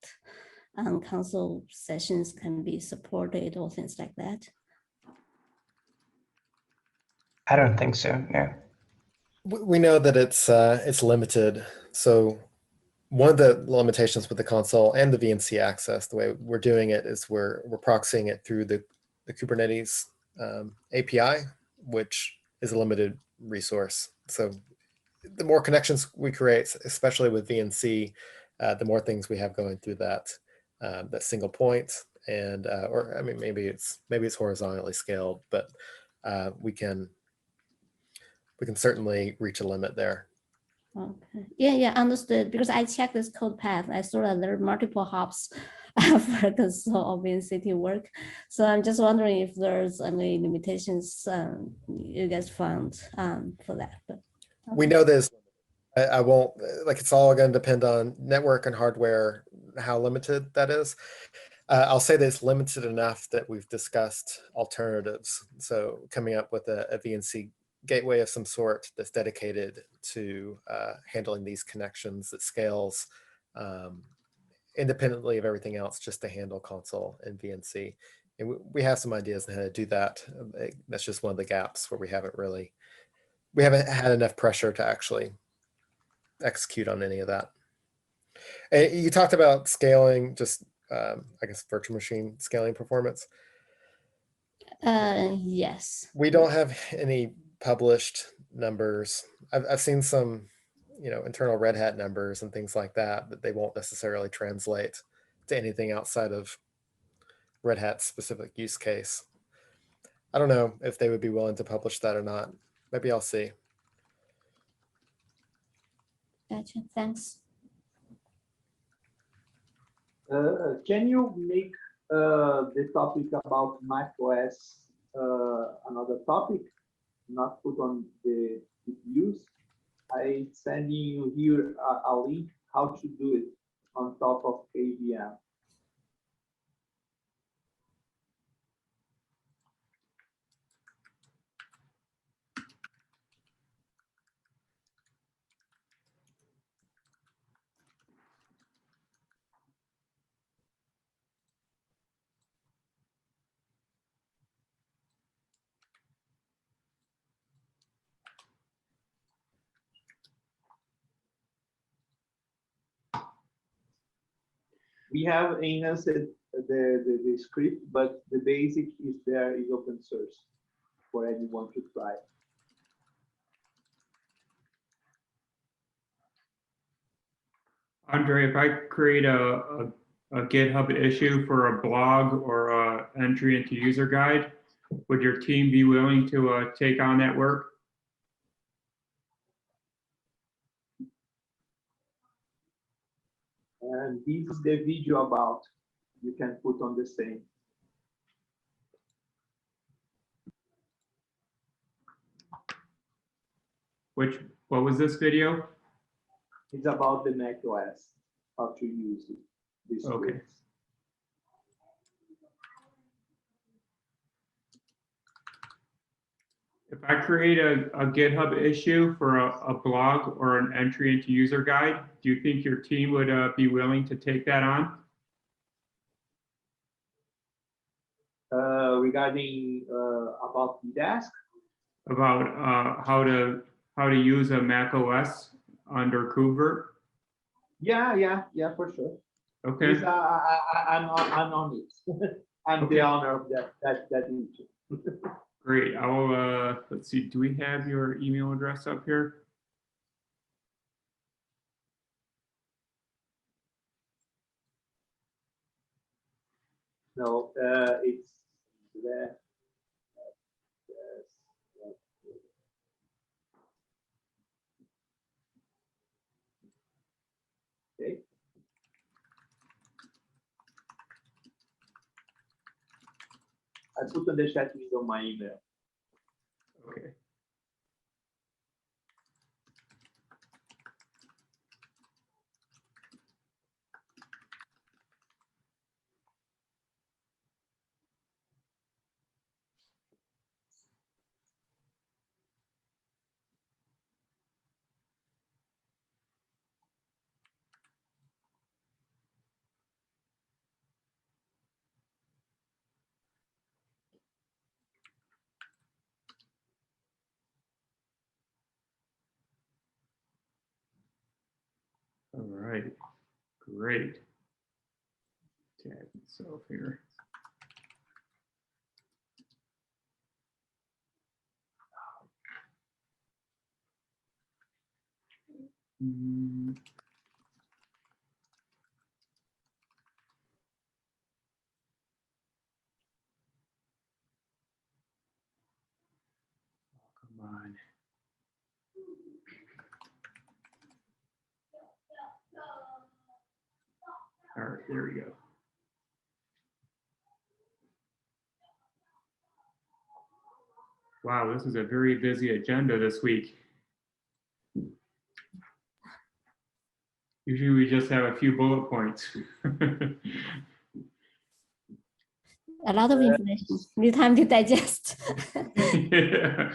console sessions can be supported or things like that? I don't think so. No. We know that it's limited. So one of the limitations with the console and the VNC access, the way we're doing it is we're proxying it through the Kubernetes API, which is a limited resource. So the more connections we create, especially with VNC, the more things we have going through that single point, and or I mean maybe it's horizontally scaled, but we can certainly reach a limit there. Okay. Yeah, understood. Because I checked this code path, I saw that there are multiple hops for console VNC work. So I'm just wondering if there's any limitations you guys found for that. But okay. We know this. I won't, like, it's all going to depend on network and hardware, how limited that is. I'll say that it's limited enough that we've discussed alternatives. So coming up with a VNC gateway of some sort that's dedicated to handling these connections that scales independently of everything else, just to handle console and VNC. And we have some ideas on how to do that. That's just one of the gaps where we haven't had enough pressure to actually execute on any of that. And you talked about scaling, just I guess virtual machine scaling performance. Yes. We don't have any published numbers. I've seen some, internal Red Hat numbers and things like that, but they won't necessarily translate to anything outside of Red Hat's specific use case. I don't know if they would be willing to publish that or not. Maybe I'll see. Gotcha. Thanks. Can you make the topic about macOS another topic, not put on the GPUs? I'm sending you here a link how to do it on top of KVM. We have enhanced the script, but the basic is there, is open source for anyone to try. Andre, if I create a GitHub issue for a blog or a entry into user guide, would your team be willing to take on that work? And this is the video about, you can put on the same. What was this video? It's about the macOS, how to use it. This Okay. scripts. If I create a GitHub issue for a blog or an entry into user guide, do you think your team would be willing to take that on? Regarding about the desk, About how to use a Mac OS under KubeVirt? yeah, for sure. Okay. Yes, I'm on it. I'm Okay. the owner of that issue. Great. I will, let's see, do we have your email address up here? No, it's there. Okay. I put on the chat window my email. Okay. All right, great. Tag myself here. Mm. Come on. All right, there we go. Wow, this is a very busy agenda this week. Usually we just have a few bullet points. A lot of information. Need time to digest. Yeah.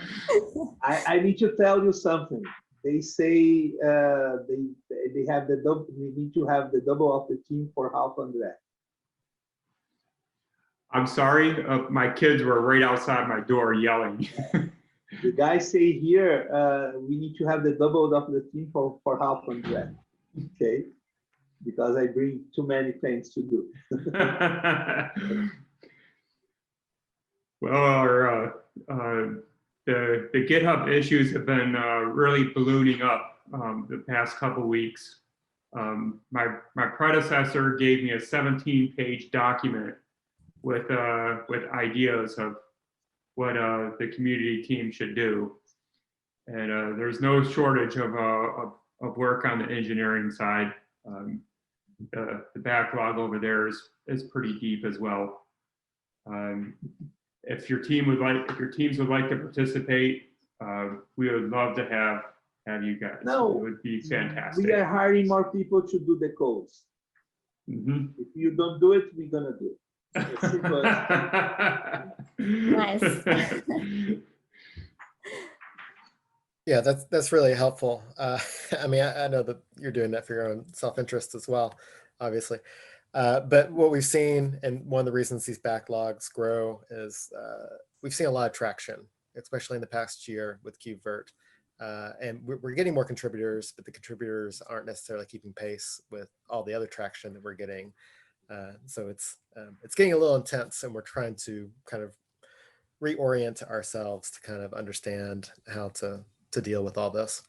I need to tell you something. They say they have the double. We need to have the double of the team for half on that. I'm sorry, my kids were right outside my door yelling. The guys say here we need to have the double of the team for half on that. Okay, because I bring too many things to do. Well, the GitHub issues have been really ballooning up the past couple weeks. My predecessor gave me a 17-page document with ideas of what the community team should do, and there's no shortage of work on the engineering side. The backlog over there is pretty deep as well. If your teams would like to participate, we would love to have you guys. No, it would be fantastic. We are hiring more people to do the codes. Mm-hmm. If you don't do it, we're gonna do it. As simple as Nice. Yeah, that's really helpful. I mean, I know that you're doing that for your own self-interest as well, obviously. But what we've seen, and one of the reasons these backlogs grow, is we've seen a lot of traction, especially in the past year with KubeVirt. And we're getting more contributors, but the contributors aren't necessarily keeping pace with all the other traction that we're getting. So it's getting a little intense, and we're trying to kind of reorient ourselves to kind of understand how to deal with all this.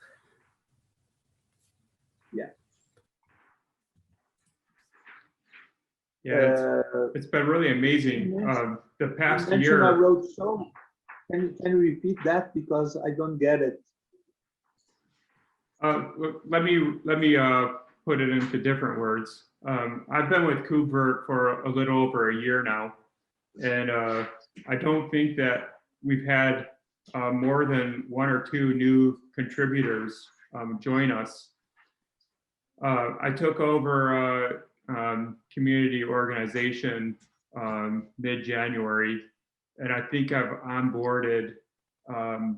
yeah. Yeah, it's been really amazing. The past you year. I wrote so. Can you repeat that, because I don't get it? Let me put it into different words. I've been with KubeVirt for a little over a year now, and I don't think that we've had more than one or two new contributors join us. I took over community organization mid-January, and I think I've onboarded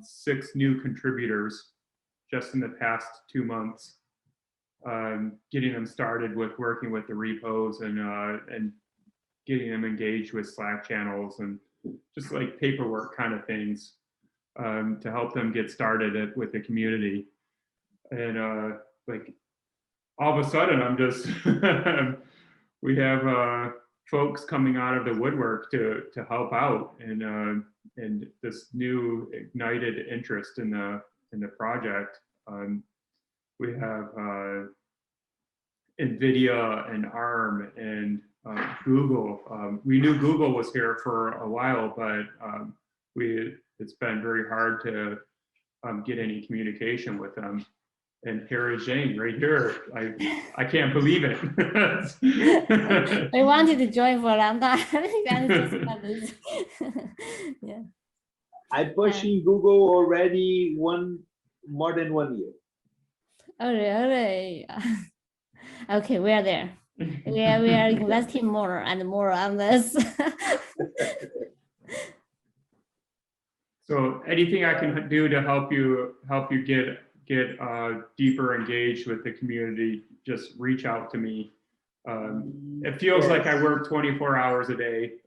6 new contributors just in the past 2 months, getting them started with working with the repos and getting them engaged with Slack channels and just like paperwork kind of things to help them get started with the community. And like all of a sudden, I'm just we have folks coming out of the woodwork to help out, and this new ignited interest in the project. We have NVIDIA and ARM and Google. We knew Google was here for a while, but it's been very hard to get any communication with them. And here is Jane right here. I can't believe it. I wanted to join for a long time. Yeah. I'm pushing Google already more than 1 year. Oh, really? Okay, we are there. We are investing more and more on this. So anything I can do to help you get deeper engaged with the community, just reach out to me. It feels like I work 24 hours a day.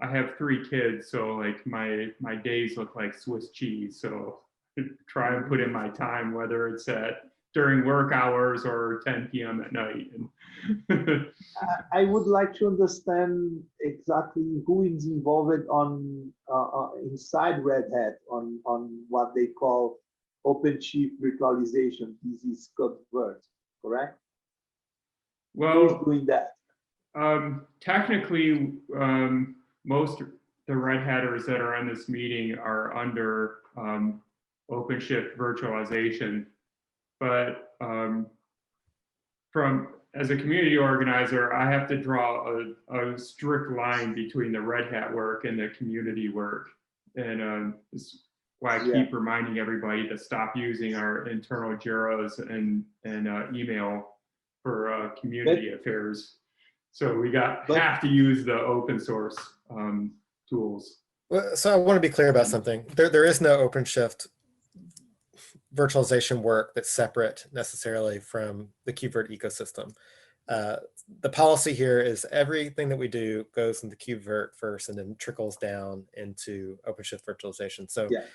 I have 3 kids, so like my days look like Swiss cheese. So try and put in my time, whether it's during work hours or 10 p.m. at night. I would like to understand exactly who is involved on inside Red Hat on what they call OpenShift virtualization. This is KubeVirt, correct? Well, who is doing that? Technically, most the Red Hatters that are in this meeting are under OpenShift virtualization, but as a community organizer, I have to draw a strict line between the Red Hat work and the community work, and this is why I keep reminding everybody to stop using our internal JIRAs and email for community affairs. So we have to use the open source tools. Well, so I want to be clear about something. There is no OpenShift virtualization work that's separate necessarily from the KubeVirt ecosystem. The policy here is everything that we do goes into KubeVirt first and then trickles down into OpenShift virtualization. So yeah.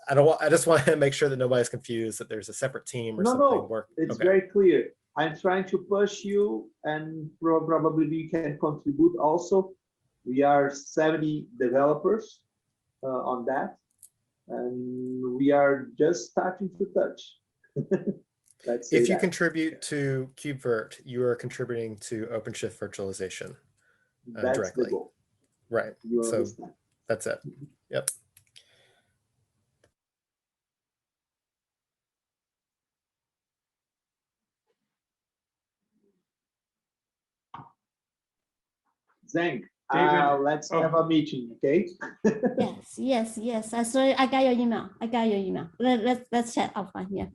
I just want to make sure that nobody's confused that there's a separate team or something. No, it's very clear. I'm trying to push you, and probably we can contribute also. We are 70 developers on that, and we are just starting to touch. If you contribute to KubeVirt, you are contributing to OpenShift virtualization directly. The goal. Right. You so understand. That's it. Yep. Zhang, David, let's have a meeting, okay? Yes. I got your email. Let's chat offline. Yeah.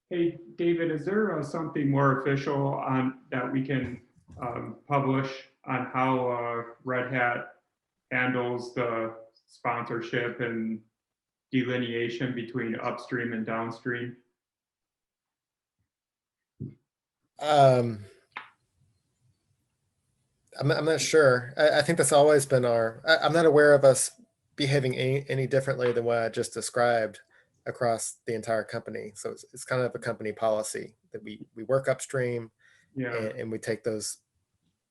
Hey, David, is there something more official on that we can publish on how Red Hat handles the sponsorship and delineation between upstream and downstream? I'm not sure. I think that's always been I'm not aware of us behaving any differently than what I just described across the entire company. So it's kind of a company policy that we work upstream, and we take those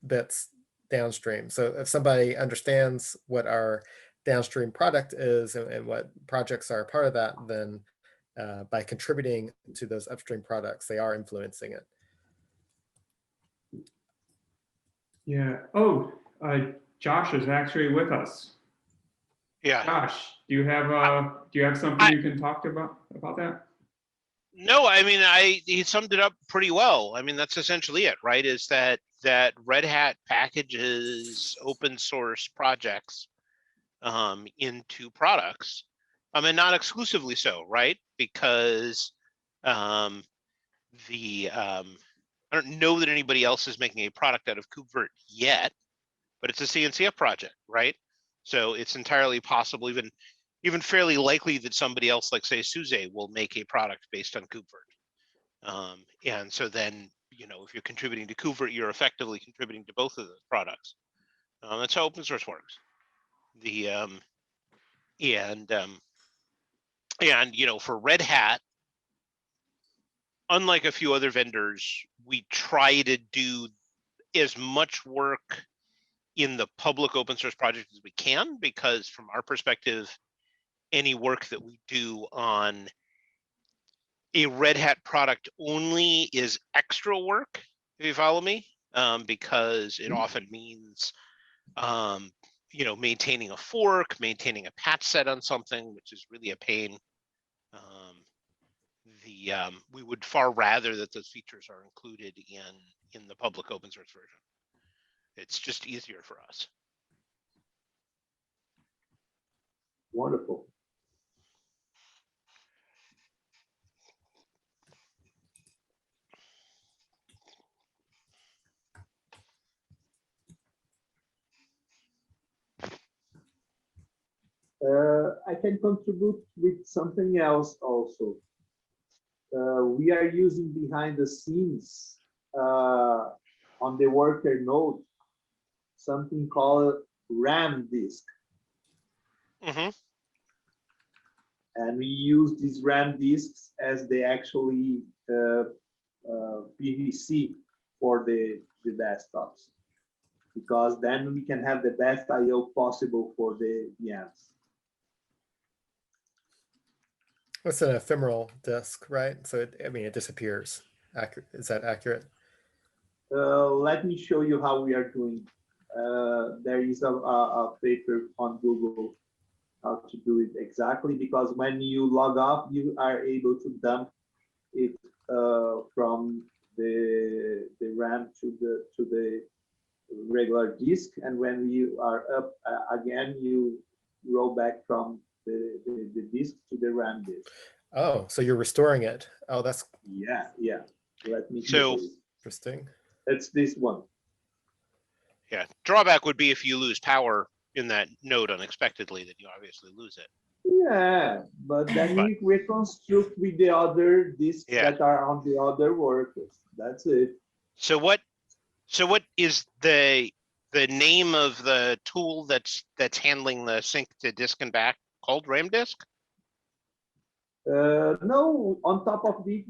bits downstream. So if somebody understands what our downstream product is and what projects are a part of that, then by contributing to those upstream products, they are influencing it. Yeah. Oh, Josh is actually with us. Yeah. Josh, do you have something you can talk about that? No, I mean, he summed it up pretty well. I mean, that's essentially it, right? Is that Red Hat packages open source projects into products, and not exclusively so, right? Because I don't know that anybody else is making a product out of KubeVirt yet, but it's a CNCF project, right? So it's entirely possible, even fairly likely, that somebody else, like say SUSE, will make a product based on KubeVirt. And so then, if you're contributing to KubeVirt, you're effectively contributing to both of those products. That's how open source works. For Red Hat, unlike a few other vendors, we try to do as much work in the public open source project as we can, because from our perspective, any work that we do on a Red Hat product only is extra work, if you follow me, because it often means maintaining a fork, maintaining a patch set on something, which is really a pain. We would far rather that those features are included in the public open source version. It's just easier for us. Wonderful. I can contribute with something else also. We are using behind the scenes on the worker node something called RAM disk. Mm-hmm. And we use these RAM disks as the actually PVC for the desktops, because then we can have the best I/O possible for the VMs. It's an ephemeral disk, right? So it disappears. Is that accurate? Let me show you how we are doing. There is a paper on Google how to do it exactly, because when you log off, you are able to dump it from the RAM to the regular disk, and when you are up again, you roll back from the disk to the RAM disk. Oh, so you're restoring it. Oh, that's yeah. Let me so show you. Interesting. It's this one. Yeah, drawback would be if you lose power in that node unexpectedly, then you obviously lose it. Yeah, but then we reconstruct with the other disks that are on the other workers. That's it. So what is the name of the tool that's handling the sync to disk and back called RAM disk? No, on top of it,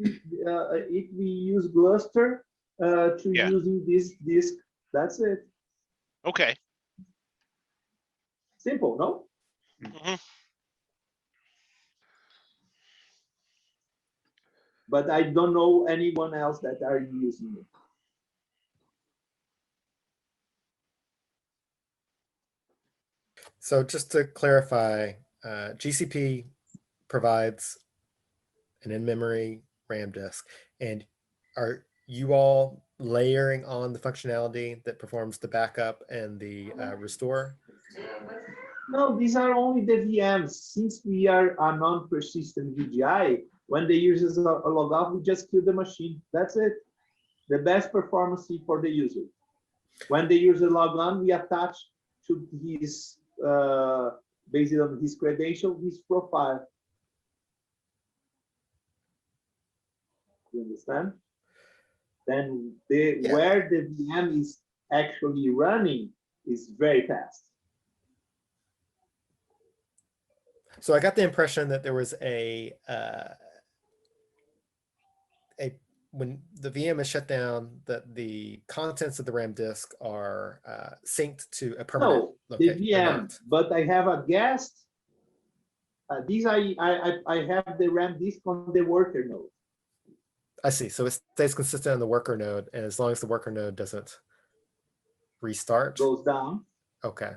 we use Gluster to using this disk. That's it. Okay. Simple, no? Mm-hmm. But I don't know anyone else that are using it. So just to clarify, GCP provides an in-memory RAM disk, and are you all layering on the functionality that performs the backup and the restore? No, these are only the VMs. Since we are a non-persistent VGI, when the users log off, we just kill the machine. That's it. The best performance for the user. When the user log on, we attach to his, based on his credential, his profile. You understand? Then where the VM is actually running is very fast. So I got the impression that there was when the VM is shut down, that the contents of the RAM disk are synced to a permanent location. The VM, but I have a guest. These I have the RAM disk on the worker node. I see. So it stays consistent on the worker node, and as long as the worker node doesn't restart, goes down. Okay.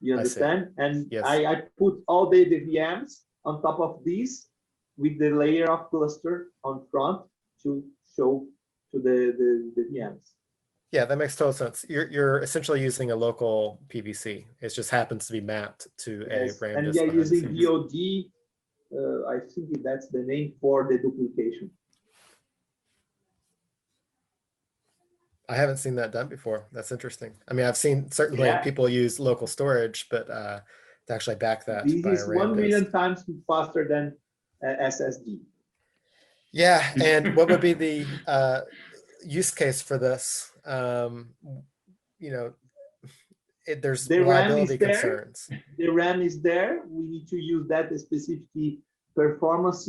You understand? And yes. I put all the VMs on top of these with the layer of cluster on front to show to the VMs. Yeah, that makes total sense. You're essentially using a local PVC. It just happens to be mapped to a RAM and disk. we are using VOD. I think that's the name for the duplication. I haven't seen that done before. That's interesting. I mean, I've seen certainly people use local storage, but to actually back that this by is a RAM 1 million disk. times faster than SSD. Yeah, and what would be the use case for this? You know, there's reliability concerns. The RAM is there. We need to use that specific performance,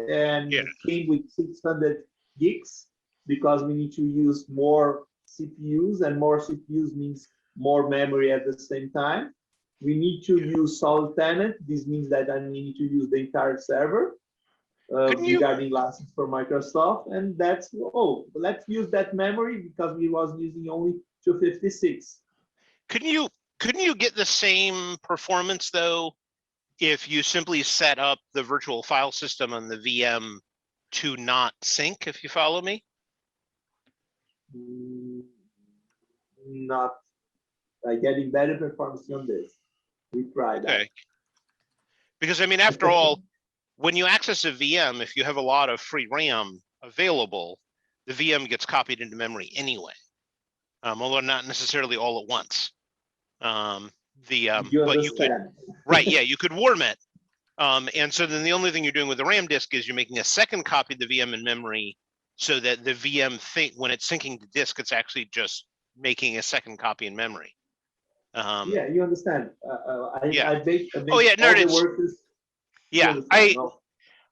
and came with 600 gigs because we need to use more CPUs, and more CPUs means more memory at the same time. We need to use solid tenant. This means that I need to use the entire server regarding license for Microsoft, and that's let's use that memory because we was using only 256. Couldn't you get the same performance though if you simply set up the virtual file system on the VM to not sync, if you follow me? Not getting better performance on this. We tried that. Because I mean, after all, when you access a VM, if you have a lot of free RAM available, the VM gets copied into memory anyway, although not necessarily all at once. But you could, you could warm it. And so then the only thing you're doing with the RAM disk is you're making a second copy of the VM in memory so that the VM when it's syncing to disk, it's actually just making a second copy in memory. Yeah, you understand.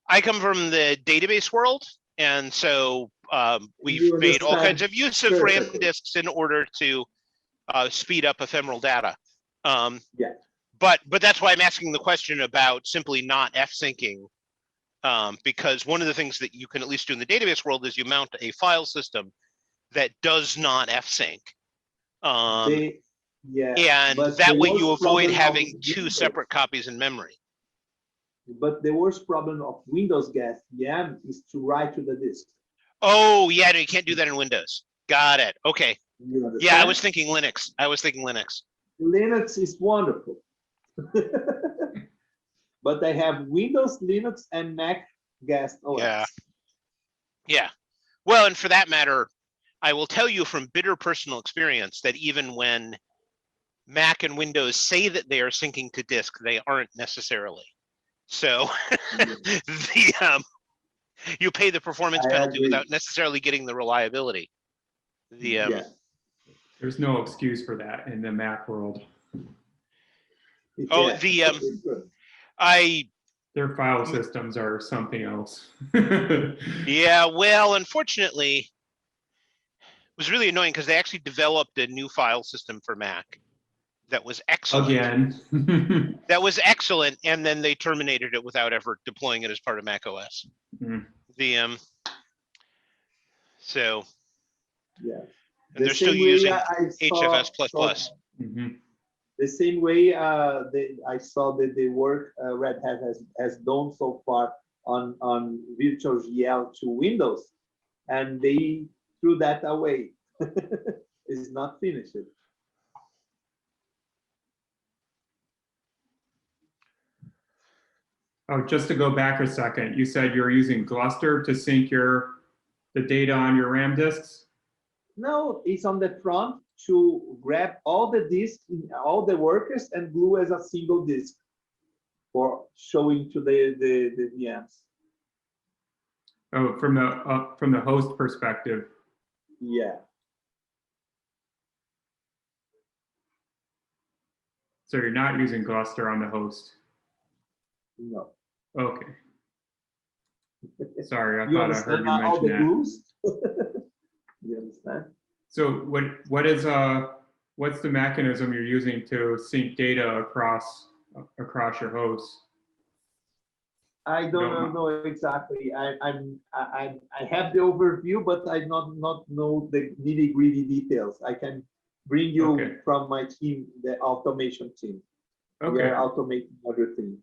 I come from the database world, and so we've made all kinds of use of RAM disks in order to speed up ephemeral data. But that's why I'm asking the question about simply not f-syncing, because one of the things that you can at least do in the database world is you mount a file system that does not f-sync. And that way you avoid having two separate copies in memory. But the worst problem of Windows guest VM is to write to the disk. Oh yeah, no, you can't do that in Windows. Got it. Okay. Yeah, I was thinking Linux. Linux is wonderful. But I have Windows, Linux, and Mac guest OS. Yeah. Well, and for that matter, I will tell you from bitter personal experience that even when Mac and Windows say that they are syncing to disk, they aren't necessarily. So you pay the performance penalty without necessarily getting the reliability. There's no excuse for that in the Mac world. Oh, their file systems are something else. Yeah, well, unfortunately, it was really annoying because they actually developed a new file system for Mac that was excellent. Again. That was excellent, and then they terminated it without ever deploying it as part of Mac OS. Mm-hmm. So yeah, and they're still using HFS++. Mm-hmm. The same way I saw that the work Red Hat has done so far on virtual GL to Windows, and they threw that away. It's not finished. Oh, just to go back a second, you said you're using Gluster to sync the data on your RAM disks? No, it's on the front to grab all the disks, all the workers, and glue as a single disk for showing to the VMs. Oh, from the host perspective. Yeah. So you're not using Gluster on the host? No. Okay. Sorry, I You thought I heard you mention all the that. glues? You understand? So what's the mechanism you're using to sync data across your hosts? I don't know exactly. I have the overview, but I not know the nitty-gritty details. I can bring you from my team, the automation team. Okay. We are automating everything.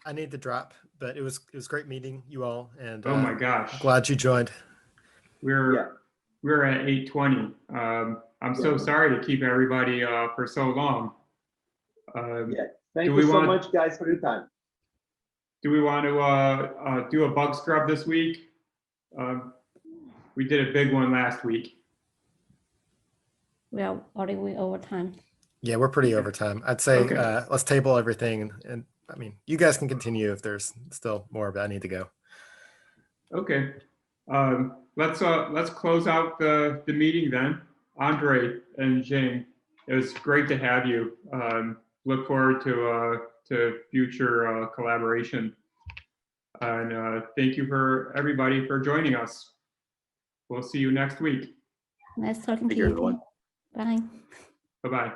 I need to drop, but it was great meeting you all, and oh my gosh, glad you joined. We're at 8:20. I'm so sorry to keep everybody for so long. Thank you so much, guys, for your time. Do we want to do a bug scrub this week? We did a big one last week. We are already over time. Yeah, we're pretty over time. I'd say let's table everything, and I mean, you guys can continue if there's still more, but I need to go. Okay. Let's close out the meeting then. Andre and Jane, it was great to have you. Look forward to future collaboration. And thank you for everybody for joining us. We'll see you next week. Nice talking to you. everyone. Bye. Bye-bye.